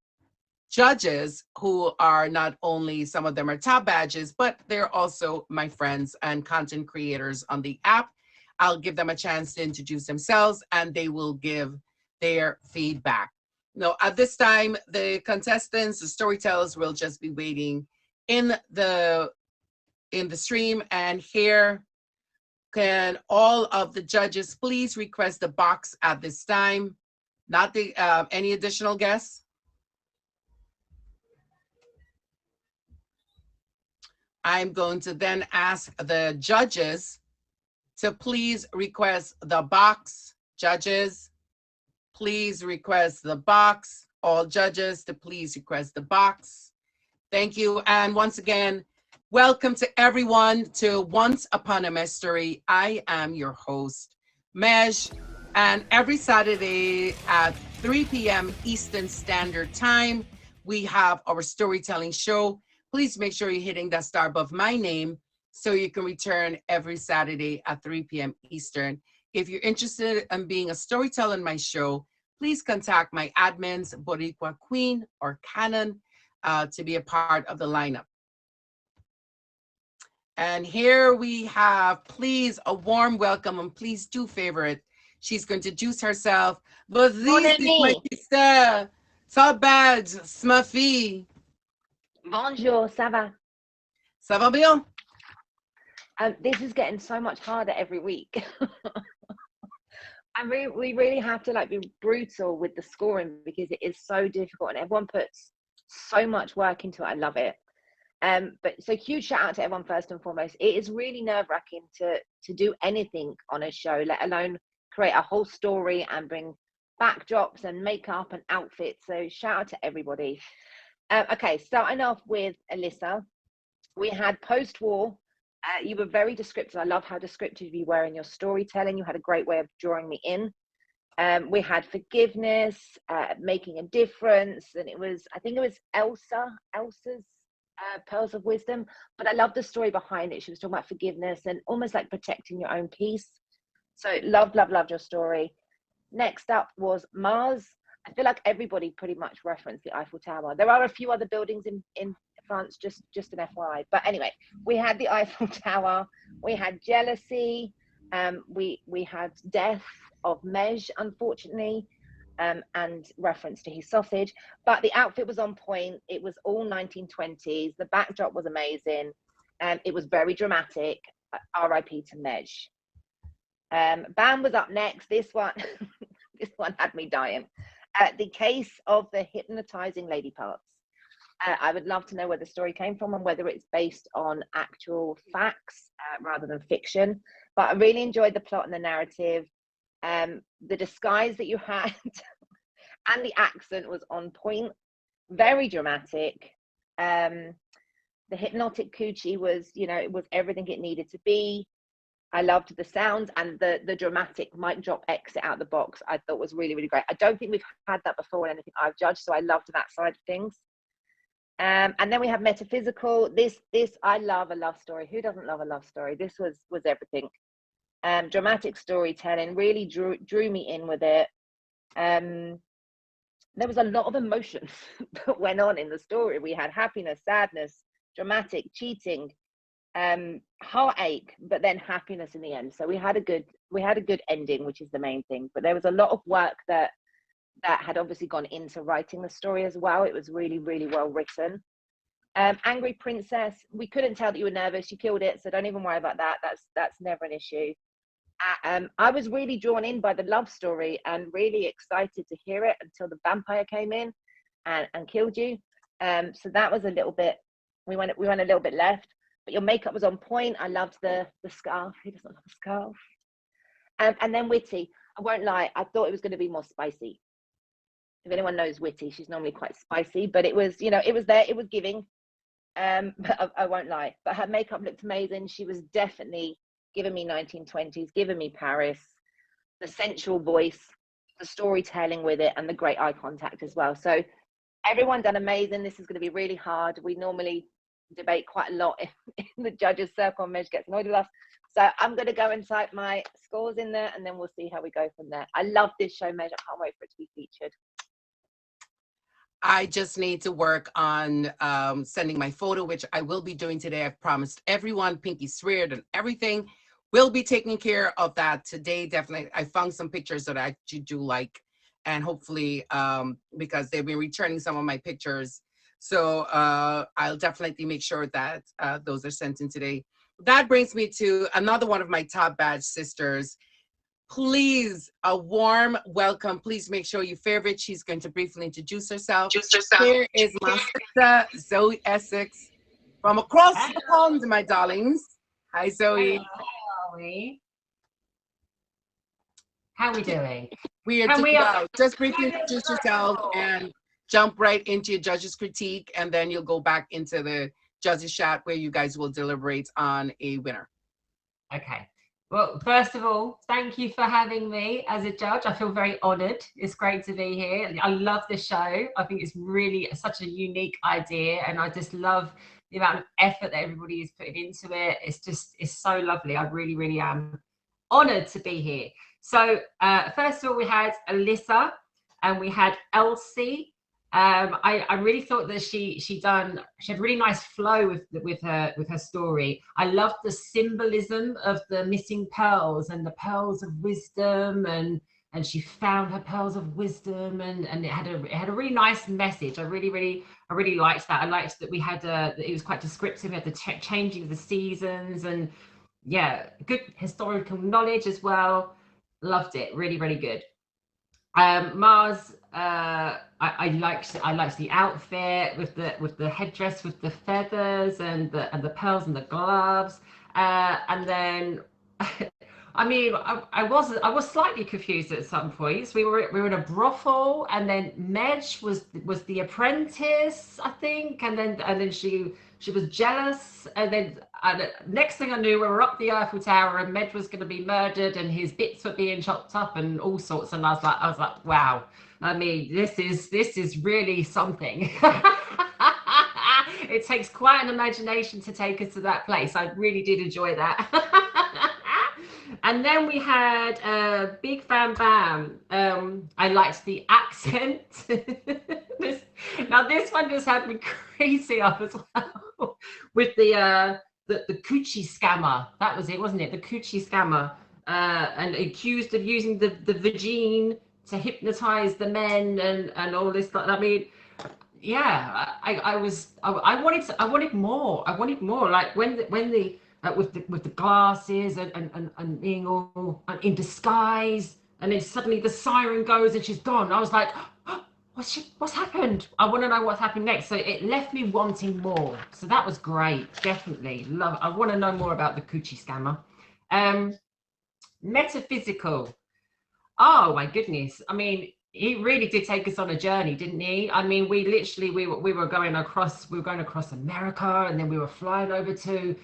judges who are not only, some of them are top badges, but they're also my friends and content creators on the app. I'll give them a chance to introduce themselves and they will give their feedback. No, at this time, the contestants, the storytellers will just be waiting in the stream. And here, can all of the judges please request the box at this time? Not the any additional guests? I'm going to then ask the judges to please request the box. Judges, please request the box. All judges to please request the box. Thank you. And once again, welcome to everyone to Once Upon a Mejstory. I am your host, Mej, and every Saturday at 3 p.m. Eastern Standard Time, we have our storytelling show. Please make sure you're hitting that star above my name so you can return every Saturday at 3 p.m. Eastern. If you're interested in being a storyteller in my show, please contact my admins, Boricua Queen or Cannon, to be a part of the lineup. And here we have, please, a warm welcome, and please do favorite. She's going to introduce herself. But this is my sister, Top Badge, Smuffy. Bonjour, ça va? Ça va bien? This is getting so much harder every week. We really have to like be brutal with the scoring because it is so difficult and everyone puts so much work into it. I love it. But so huge shout out to everyone first and foremost. It is really nerve-wracking to do anything on a show, let alone create a whole story and bring backdrops and makeup and outfits. So shout out to everybody. Okay, starting off with Alyssa, we had post-war. You were very descriptive. I love how descriptive you were in your storytelling. You had a great way of drawing me in. We had forgiveness, making a difference, and I think it was Elsa's pearls of wisdom. But I love the story behind it. She was talking about forgiveness and almost like protecting your own peace. So loved your story. Next up was Mars. I feel like everybody pretty much referenced the Eiffel Tower. There are a few other buildings in France, just an FYI. But anyway, we had the Eiffel Tower, we had jealousy, we had death of Mej, unfortunately, and reference to his sausage. But the outfit was on point. It was all 1920s. The backdrop was amazing. It was very dramatic. R.I.P. to Mej. Bam was up next. This one, this one had me dying. The case of the hypnotizing lady parts. I would love to know where the story came from and whether it's based on actual facts rather than fiction. But I really enjoyed the plot and the narrative. The disguise that you had and the accent was on point, very dramatic. The hypnotic coochie was, it was everything it needed to be. I loved the sounds and the dramatic mic drop exit out the box. I thought was really, really great. I don't think we've had that before in anything I've judged, so I loved that side of things. And then we have metaphysical. This I love a love story. Who doesn't love a love story? This was everything. Dramatic storytelling really drew me in with it. There was a lot of emotions that went on in the story. We had happiness, sadness, dramatic, cheating, heartache, but then happiness in the end. So we had a good ending, which is the main thing. But there was a lot of work that had obviously gone into writing the story as well. It was really, really well written. Angry Princess, we couldn't tell that you were nervous. You killed it, so don't even worry about that. That's never an issue. I was really drawn in by the love story and really excited to hear it until the vampire came in and killed you. So that was a little bit, we went a little bit left. but your makeup was on point. I loved the scarf. Who doesn't love a scarf? And then Witty, I won't lie, I thought it was going to be more spicy. If anyone knows Witty, she's normally quite spicy, but it was, you know, it was there, it was giving. But I won't lie, but her makeup looked amazing. She was definitely giving me 1920s, giving me Paris, the sensual voice, the storytelling with it, and the great eye contact as well. So everyone done amazing. This is going to be really hard. We normally debate quite a lot in the judges circle, and Mej gets annoyed with us. So I'm going to go and type my scores in there, and then we'll see how we go from there. I love this show, Mej. I can't wait for it to be featured. I just need to work on sending my photo, which I will be doing today. I've promised everyone, Pinky sweared and everything. We'll be taking care of that today. Definitely. I found some pictures that I actually do like, and hopefully, because they've been returning some of my pictures. So I'll definitely make sure that those are sent in today. That brings me to another one of my top badge sisters. Please, a warm welcome. Please make sure you favorite. She's going to briefly introduce herself. Here is my sister, Zoe Essex, from across the pond, my darlings. Hi, Zoe. Zoe. How are we doing? We are doing well. Just briefly introduce yourself and jump right into your judge's critique, and then you'll go back into the judges chat where you guys will deliberate on a winner. Okay. Well, first of all, thank you for having me as a judge. I feel very honoured. It's great to be here. I love the show. I think it's really such a unique idea, and I just love the amount of effort that everybody is putting into it. It's so lovely. I really, really am honoured to be here. So first of all, we had Alyssa and we had Elsie. I really thought that she had a really nice flow with her story. I loved the symbolism of the missing pearls and the pearls of wisdom, and she found her pearls of wisdom, and it had a really nice message. I really liked that. I liked that we had it was quite descriptive. We had the changing of the seasons, and yeah, good historical knowledge as well. Loved it. Really, really good. Mars, I liked the outfit with the headdress with the feathers and the pearls and the gloves, and then I mean I was slightly confused at some points. We were in a brothel, and then Mej was the apprentice, I think, and then she was jealous, and then next thing I knew, we were up the Eiffel Tower, and Mej was going to be murdered, and his bits were being chopped up, and all sorts. And I was like, wow. I mean, this is really something. It takes quite an imagination to take us to that place. I really did enjoy that. And then we had Big Bam Bam. I liked the accent. This one just had me crazy up as well with the coochie scammer. That was it, wasn't it? The coochie scammer, and accused of using the vagine to hypnotize the men and all this stuff. I mean, yeah, I wanted more. I wanted more. Like when the with the glasses and being all in disguise, and then suddenly the siren goes and she's gone. I was like, oh, what's happened? I want to know what's happened next. So it left me wanting more. So that was great. Definitely love. I want to know more about the coochie scammer. Metaphysical. Oh my goodness. I mean, he really did take us on a journey, didn't he? I mean, we were going across America, and then we were flying over to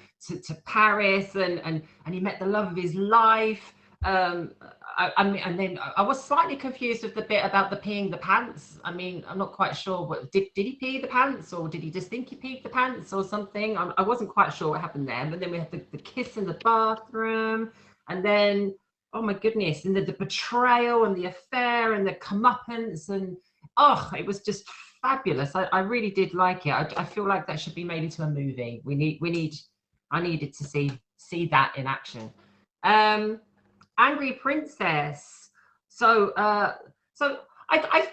Paris, and he met the love of his life. I mean, and then I was slightly confused with the bit about the peeing the pants. I mean, I'm not quite sure what did he pee the pants, or did he just think he peed the pants or something? I wasn't quite sure what happened there. But then we had the kiss in the bathroom, and then oh my goodness, and the betrayal and the affair and the comeuppance, and oh, it was just fabulous. I really did like it. I feel like that should be made into a movie. I needed to see that in action. Angry Princess. So I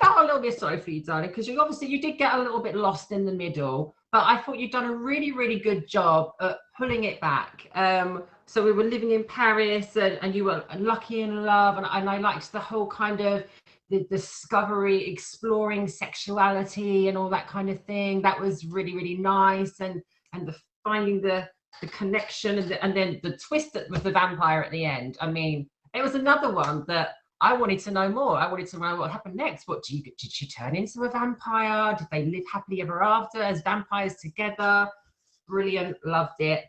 felt a little bit sorry for you, darling, because you did get a little bit lost in the middle, but I thought you'd done a really, really good job at pulling it back. So we were living in Paris, and you were lucky in love, and I liked the whole kind of the discovery, exploring sexuality and all that kind of thing. That was really, really nice, and the finding the the connection and then the twist with the vampire at the end. I mean, it was another one that I wanted to know more. I wanted to know what happened next. Did she turn into a vampire? Did they live happily ever after as vampires together? Brilliant, loved it.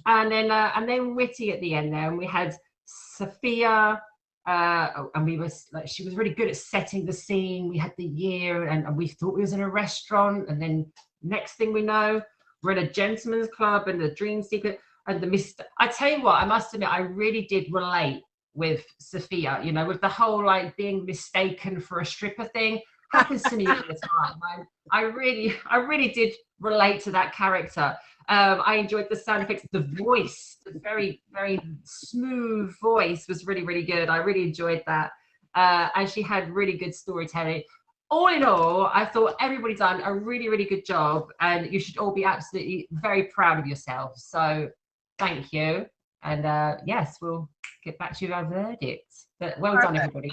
And then witty at the end there, and we had Sophia, and we was like, she was really good at setting the scene. We had the year, and we thought we was in a restaurant, and then next thing we know, we're in a gentleman's club and the dream secret and the mist. I tell you what, I must admit, I really did relate with Sophia, you know, with the whole like being mistaken for a stripper thing. Happens to me all the time. I really did relate to that character. I enjoyed the sound effects, the voice, the very, very smooth voice was really, really good. I really enjoyed that. And she had really good storytelling. All in all, I thought everybody done a really, really good job, and you should all be absolutely very proud of yourself. So thank you. And yes, we'll get back to our verdict. But well done, everybody.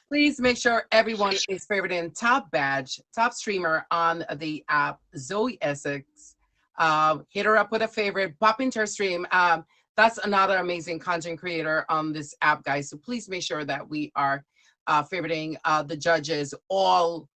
Please make sure everyone is favoriting top badge, top streamer on the app, Zoe Essex. Hit her up with a favorite, pop into her stream. That's another amazing content creator on this app, guys. So please make sure that we are favoriting the judges, all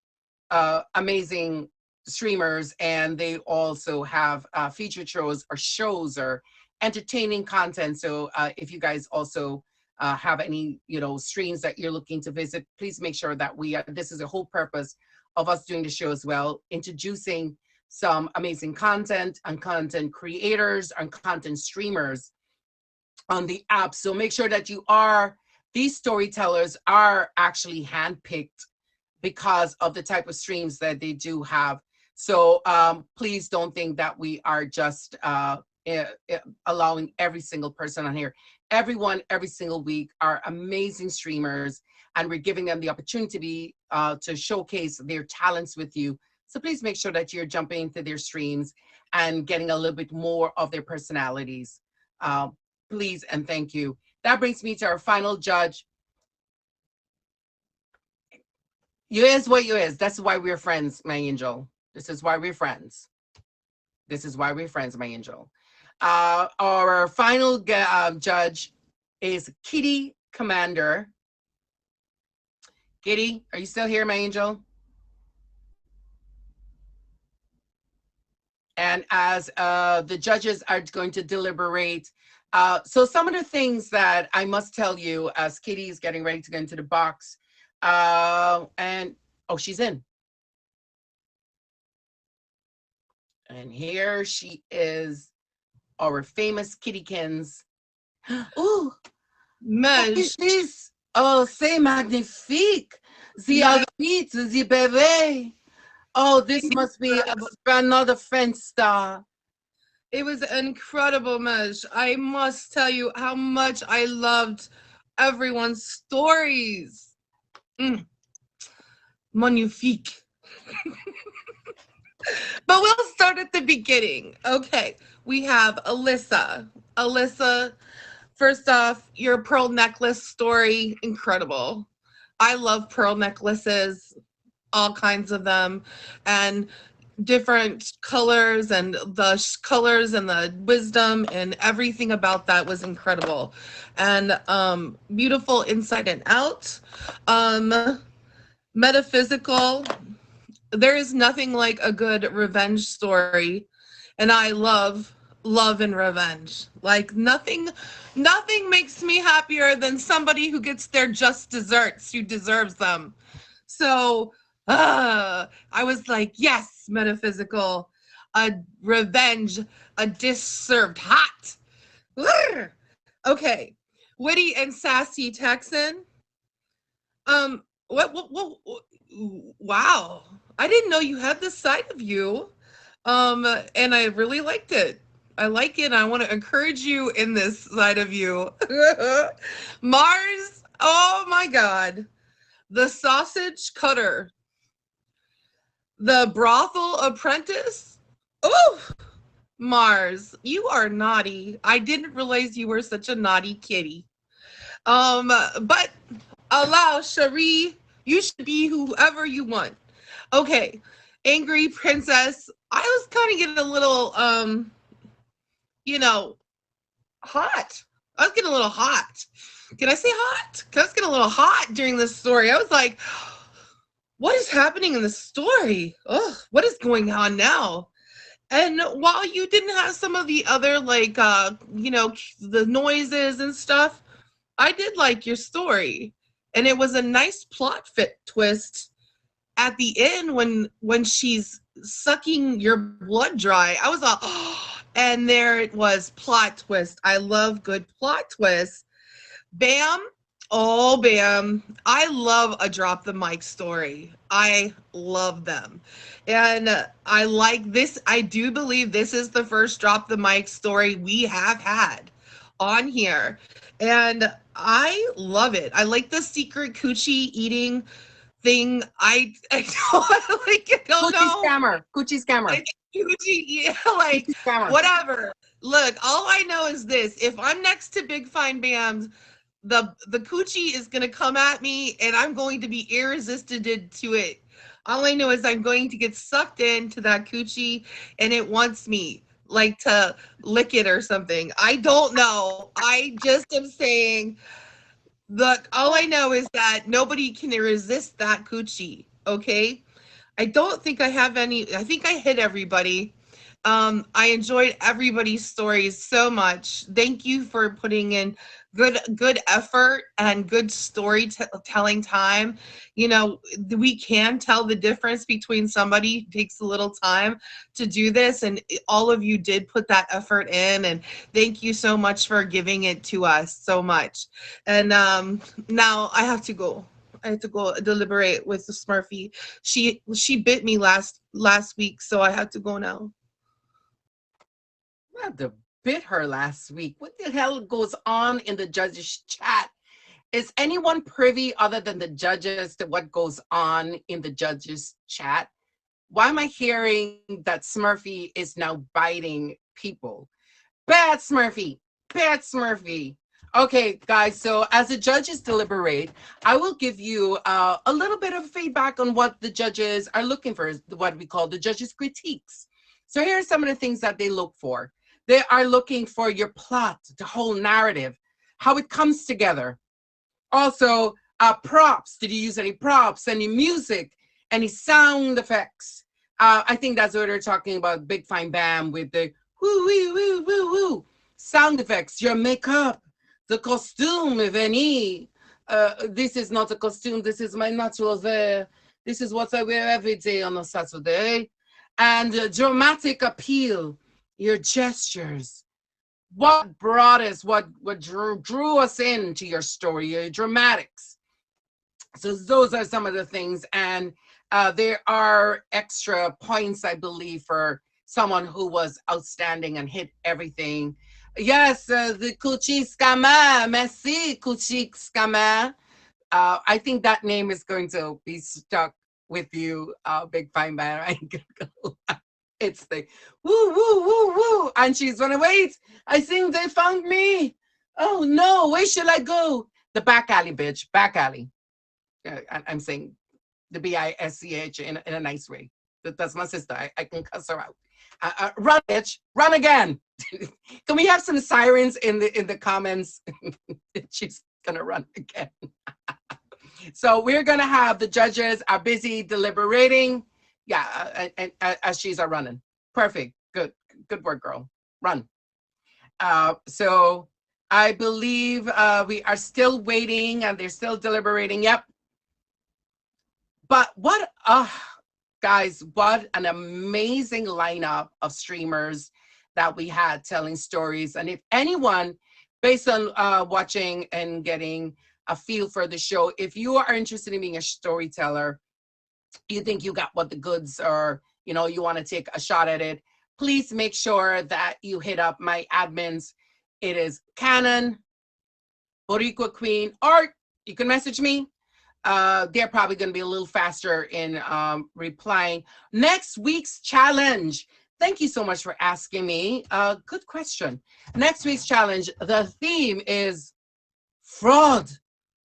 amazing streamers, and they also have featured shows or entertaining content. So if you guys also have any, you know, streams that you're looking to visit, please make sure that this is the whole purpose of us doing the show as well, introducing some amazing content and content creators and content streamers on the app. So make sure that these storytellers are actually handpicked because of the type of streams that they do have. So please don't think that we are just allowing every single person on here. Everyone, every single week are amazing streamers, and we're giving them the opportunity to showcase their talents with you. So please make sure that you're jumping into their streams and getting a little bit more of their personalities. Please and thank you. That brings me to our final judge. You is what you is. That's why we're friends, my angel. This is why we're friends. This is why we're friends, my angel. Our final judge is Kitty Commander. Kitty, are you still here, my angel? And as the judges are going to deliberate, so some of the things that I must tell you as Kitty is getting ready to get into the box, and oh, she's in. And here she is, our famous Kittykins. Oh, what is this? Oh, c'est magnifique. The outfit, the bébé. Oh, this must be another French star. It was incredible, Mej. I must tell you how much I loved everyone's stories. Magnifique. But we'll start at the beginning. Okay, we have Alyssa. Alyssa, first off, your pearl necklace story, incredible. I love pearl necklaces, all kinds of them, and different colors, and the colors and the wisdom and everything about that was incredible. And beautiful inside and out. Metaphysical. There is nothing like a good revenge story, and I love and revenge. Like nothing makes me happier than somebody who gets their just desserts, who deserves them. So I was like, yes, metaphysical, a revenge, a dish served hot. Okay, witty and sassy Texan. Wow, I didn't know you had this side of you, and I really liked it. I like it. I want to encourage you in this side of you. Mars, oh my God, the sausage cutter, the brothel apprentice. Oh, Mars, you are naughty. I didn't realize you were such a naughty kitty. But allow Cherie, you should be whoever you want. Okay, angry princess. I was kind of getting a little hot. I was getting a little hot. Can I say hot? 'Cause I was getting a little hot during this story. I was like, what is happening in the story? Ugh, what is going on now? And while you didn't have some of the other, like, the noises and stuff, I did like your story. And it was a nice plot fit twist at the end when she's sucking your blood dry. I was all, oh, and there it was, plot twist. I love good plot twists. Bam. Oh, Bam. I love a drop the mic story. I love them. And I like this. I do believe this is the first drop the mic story we have had on here. And I love it. I like the secret coochie eating thing. I don't like it. Don't know. Coochie scammer. Like, coochie, yeah, like Coochie scammer. whatever. Look, all I know is this: if I'm next to Big Fine Bams, the coochie is gonna come at me, and I'm going to be irresistible to it. All I know is I'm going to get sucked into that coochie, and it wants me, like, to lick it or something. I don't know. I just am saying. Look, all I know is that nobody can resist that coochie. Okay. I don't think I have any. I think I hit everybody. I enjoyed everybody's stories so much. Thank you for putting in good effort and good storytelling time. We can tell the difference between somebody who takes a little time to do this, and all of you did put that effort in, and thank you so much for giving it to us so much. And now I have to go. I have to go deliberate with the Smurfy. She bit me last week, so I have to go now. I had to bit her last week. What the hell goes on in the judges' chat? Is anyone privy other than the judges to what goes on in the judges' chat? Why am I hearing that Smurfy is now biting people? Bad Smurfy. Bad Smurfy. Okay, guys, so as the judges deliberate, I will give you a little bit of feedback on what the judges are looking for, what we call the judges' critiques. So here are some of the things that they look for. They are looking for your plot, the whole narrative, how it comes together. Also, props. Did you use any props, any music, any sound effects? I think that's what they're talking about, Big Fine Bam with the woo, woo, woo, woo, woo. Sound effects, your makeup, the costume, if any. This is not a costume. This is my natural hair. This is what I wear every day on a Saturday. And dramatic appeal, your gestures. What brought us, what drew us into your story, your dramatics. So those are some of the things. And there are extra points, I believe, for someone who was outstanding and hit everything. Yes, the Coochie Scammer. Merci, Coochie Scammer. I think that name is going to be stuck with you, Big Fine Man. I ain't gonna go. It's the woo, woo, woo, woo. And she's gonna wait. I think they found me. Oh no, where should I go? The back alley, bitch. Back alley. I'm saying the BISCH in a nice way. That's my sister. I can cuss her out. Run, bitch. Run again. Can we have some sirens in the comments? She's gonna run again. So we're gonna have the judges are busy deliberating. Yeah, and as she's running. Perfect. Good work, girl. Run. So I believe we are still waiting and they're still deliberating. Yep. But what, guys, what an amazing lineup of streamers that we had telling stories. And if anyone, based on watching and getting a feel for the show, if you are interested in being a storyteller, you think you got what the goods are, you want to take a shot at it, please make sure that you hit up my admins. It is Canon, Boricua Queen, or you can message me. They're probably going to be a little faster in replying. Next week's challenge. Thank you so much for asking me. Good question. Next week's challenge, the theme is fraud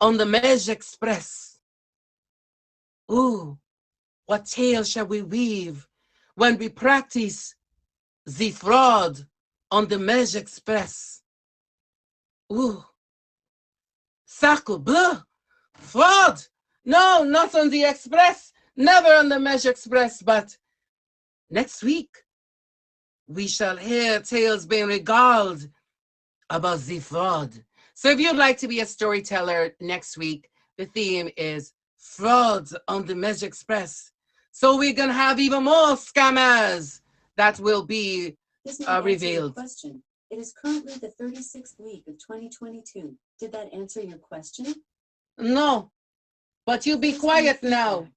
on the Mej Express. Ooh, what tale shall we weave when we practice the fraud on the Mej Express. Ooh, sacre bleu, fraud. No, not on the Express. Never on the Mej Express, but next week we shall hear tales being regaled about the fraud. So if you'd like to be a storyteller next week, the theme is fraud on the Mej Express. So we're going to have even more scammers that will be This may answer your revealed. question. It is currently the 36th week of 2022. Did that answer your question? No, but you be Please quiet leave now.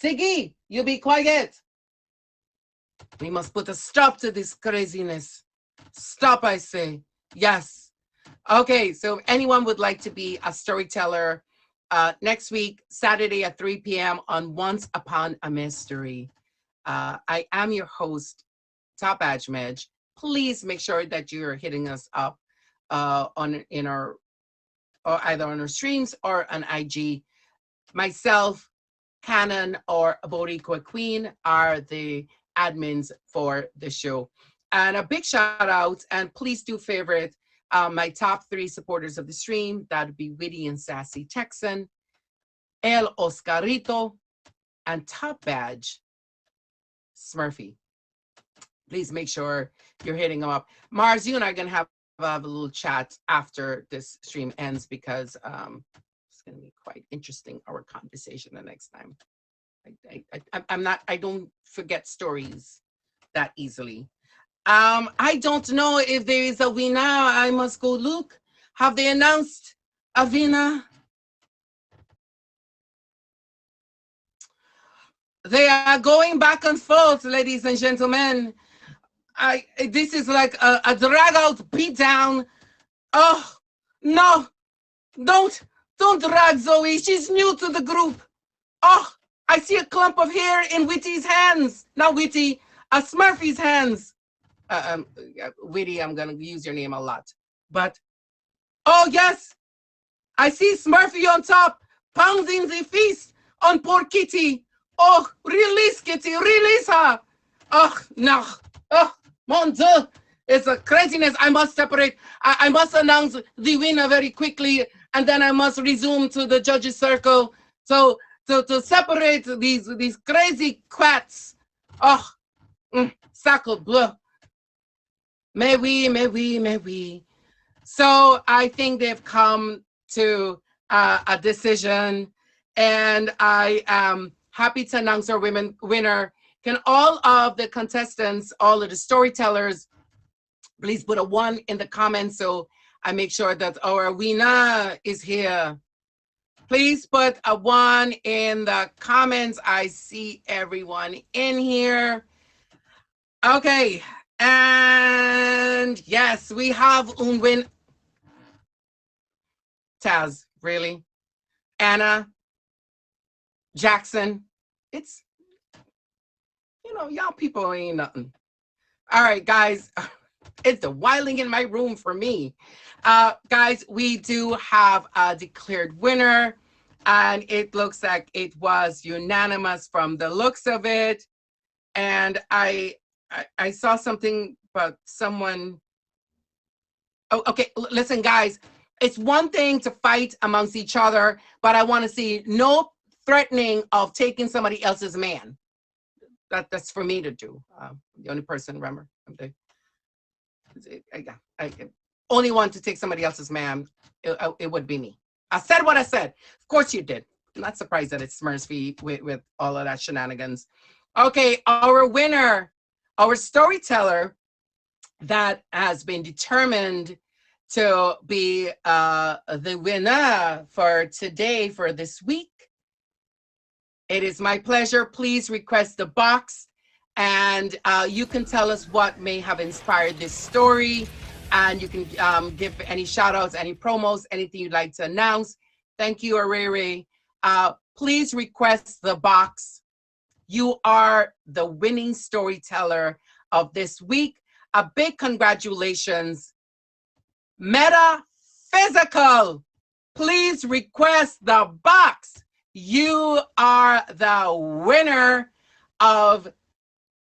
feedback. Siggy, you be quiet. We must put a stop to this craziness. Stop, I say. Yes. Okay, so if anyone would like to be a storyteller next week, Saturday at 3 p.m. on Once Upon a Mystery. I am your host, Top Badge Medj. Please make sure that you're hitting us up or either on our streams or on IG. Myself, Canon, or Boricua Queen are the admins for the show. And a big shout out, and please do favorite my top 3 supporters of the stream. That would be Witty and Sassy Texan, El Oscarito, and Top Badge Smurfy. Please make sure you're hitting them up. Mars, you and I are going to have a little chat after this stream ends because it's going to be quite interesting, our conversation the next time. I don't forget stories that easily. I don't know if there is a winner. I must go look. Have they announced a winner? They are going back and forth, ladies and gentlemen. This is like a drag out beat down. Oh no, don't drag Zoe. She's new to the group. Oh, I see a clump of hair in Witty's hands. Not Witty, Smurfy's hands. Witty, I'm gonna use your name a lot. But oh yes, I see Smurfy on top, pounding the fist on poor Kitty. Oh, release Kitty, release her. Oh no. Oh, mon Dieu. It's a craziness. I must separate. I must announce the winner very quickly, and then I must resume to the judges' circle. So to separate these crazy quats. Oh, sacre bleu. Mais oui, mais oui, mais oui. So I think they've come to a decision, and I am happy to announce our winner. Can all of the contestants, all of the storytellers, please put a 1 in the comments so I make sure that our winner is here. Please put a 1 in the comments. I see everyone in here. Okay, and yes, we have un win. Taz, really? Anna, Jackson, it's, y'all people ain't nothing. All right, guys, it's the wilding in my room for me. Guys, we do have a declared winner, and it looks like it was unanimous from the looks of it. And I saw something about someone. Oh, okay, listen, guys. It's one thing to fight amongst each other, but I want to see no threatening of taking somebody else's man. That's for me to do. The only person, remember, I only want to take somebody else's man. It would be me. I said what I said. Of course you did. I'm not surprised that it's Smurfy with all of that shenanigans. Okay, our winner, our storyteller that has been determined to be the winner for today, for this week. It is my pleasure. Please request the box, and you can tell us what may have inspired this story, and you can give any shout outs, any promos, anything you'd like to announce. Thank you, Arere. Please request the box. You are the winning storyteller of this week. A big congratulations. Metaphysical, please request the box. You are the winner of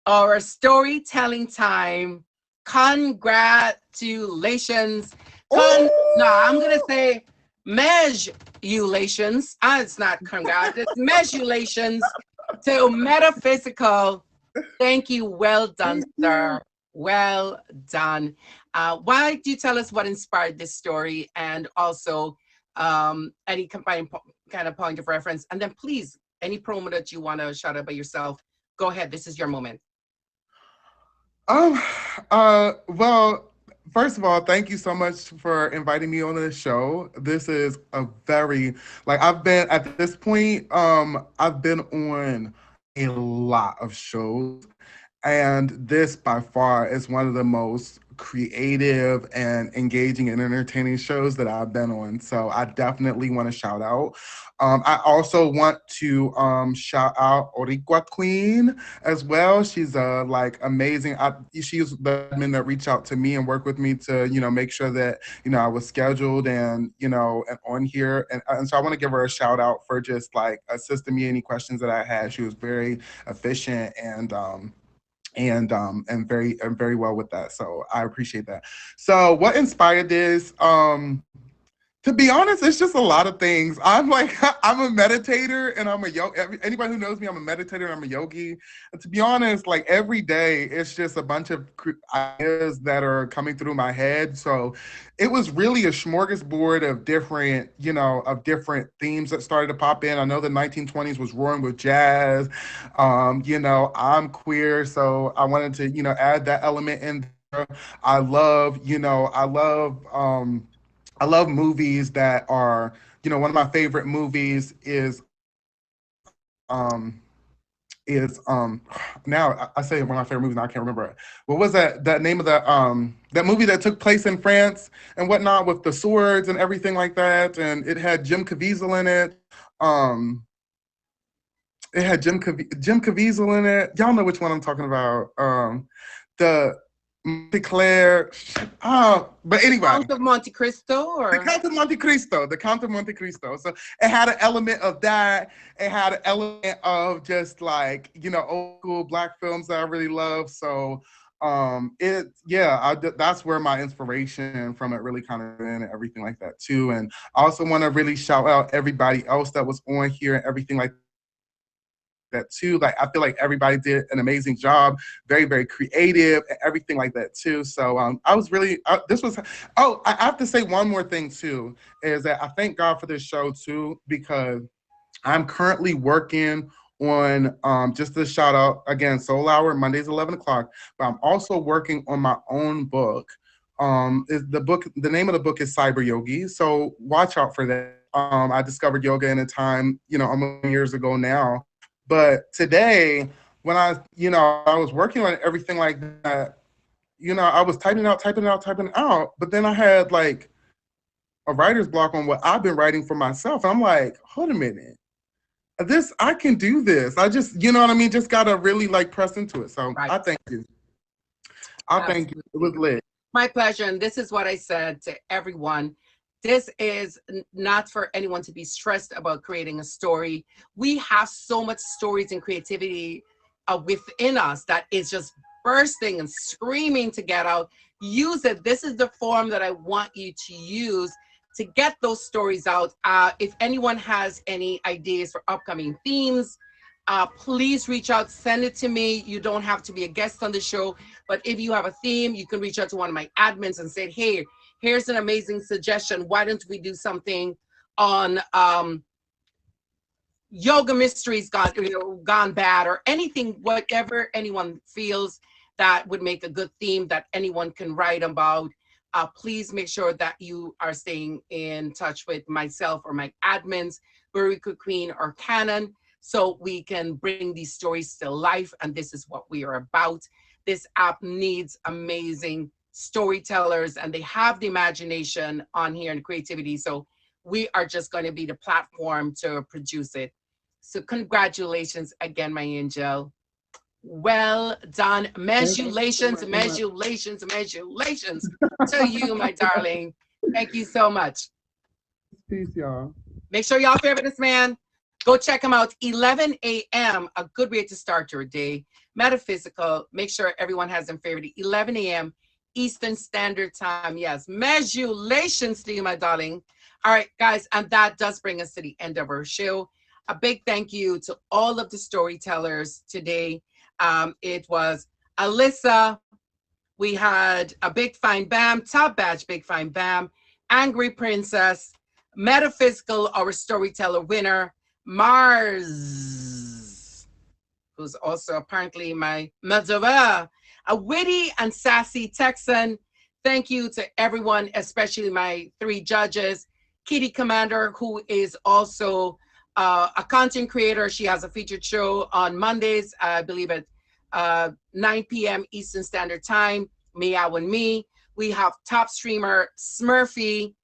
our storytelling time Congratulations. No, I'm Oh, going to say mejulations. It's not congrats, it's mejulations to Metaphysical. Thank you. Well done, thank you. sir. Well done. Why do you tell us what inspired this story and also any kind of point of reference? And then please, any promo that you want to shout out by yourself, go ahead. This is your moment. Um, well, first of all, thank you so much for inviting me on this show. This is a very, like, I've been at this point, I've been on a lot of shows, and this by far is one of the most creative and engaging and entertaining shows that I've been on. So I definitely want to shout out. I also want to shout out Orikwa Queen as well. She's like amazing. She's the admin that reached out to me and worked with me to, make sure that, I was scheduled and, and on here. And so I want to give her a shout out for just like assisting me any questions that I had. She was very efficient and very well with that. So I appreciate that. So what inspired this? To be honest, it's just a lot of things. I'm like, I'm a meditator and I'm a yogi. Anybody who knows me, I'm a meditator and I'm a yogi. And to be honest, like every day, it's just a bunch of ideas that are coming through my head. So it was really a smorgasbord of different themes that started to pop in. I know the 1920s was roaring with jazz. I'm queer, so I wanted to, add that element in there. I love, I love movies that are, one of my favorite movies now I say one of my favorite movies, now I can't remember it. What was that name of that movie that took place in France and whatnot with the swords and everything like that, and it had Jim Caviezel in it. Um, it had Jim Caviezel in it. Y'all know which one I'm talking about. The Declare. But anyway, Count of Monte Cristo the or Count of Monte Cristo, the Count of Monte Cristo. So it had an element of that. It had an element of just like, old school Black films that I really love. So that's where my inspiration from it really kind of in and everything like that too. And I also want to really shout out everybody else that was on here and everything like that too. Like I feel like everybody did an amazing job, very very creative and everything like that too. So I was really this was I have to say one more thing too, is that I thank God for this show too, because I'm currently working on just to shout out again, Soul Hour Mondays 11 o'clock, but I'm also working on my own book. The name of the book is Cyber Yogi, so watch out for that. I discovered yoga in a time, almost years ago now. But today, when I was working on everything like that, I was typing out, but then I had like a writer's block on what I've been writing for myself. I'm like, hold a minute. I can do this. I just, you know what I mean? Just gotta really like press into it. So right. I thank you. I thank you. It was lit. My pleasure. And this is what I said to everyone. This is not for anyone to be stressed about creating a story. We have so much stories and creativity within us that is just bursting and screaming to get out. Use it. This is the form that I want you to use to get those stories out. If anyone has any ideas for upcoming themes, please reach out, send it to me. You don't have to be a guest on the show, but if you have a theme, you can reach out to one of my admins and say, hey, here's an amazing suggestion. Why don't we do something on yoga mysteries gone bad, or anything, whatever anyone feels that would make a good theme that anyone can write about. Please make sure that you are staying in touch with myself or my admins, Barika Queen or Canon, so we can bring these stories to life. And this is what we are about. This app needs amazing storytellers, and they have the imagination on here and creativity. So we are just going to be the platform to produce it. So congratulations again, my angel. Well done. Mejulations to you, my darling. Thank you so much. Peace, y'all. Make sure y'all favorite this man. Go check him out. 11 a.m. A good way to start your day. Metaphysical. Make sure everyone has them favorite. 11 a.m. Eastern Standard Time. Yes, measurations to you, my darling. All right, guys, and that does bring us to the end of our show. A big thank you to all of the storytellers today. It was Alyssa. We had a Big Fine Bam, Top Batch Big Fine Bam, Angry Princess, Metaphysical, our storyteller winner, Mars, who's also apparently my mother, a witty and sassy Texan. Thank you to everyone, especially my 3 judges. Kitty Commander, who is also a content creator. She has a featured show on Mondays, I believe at 9 p.m. Eastern Standard Time, Meow and Me. We have top streamer Smurfy,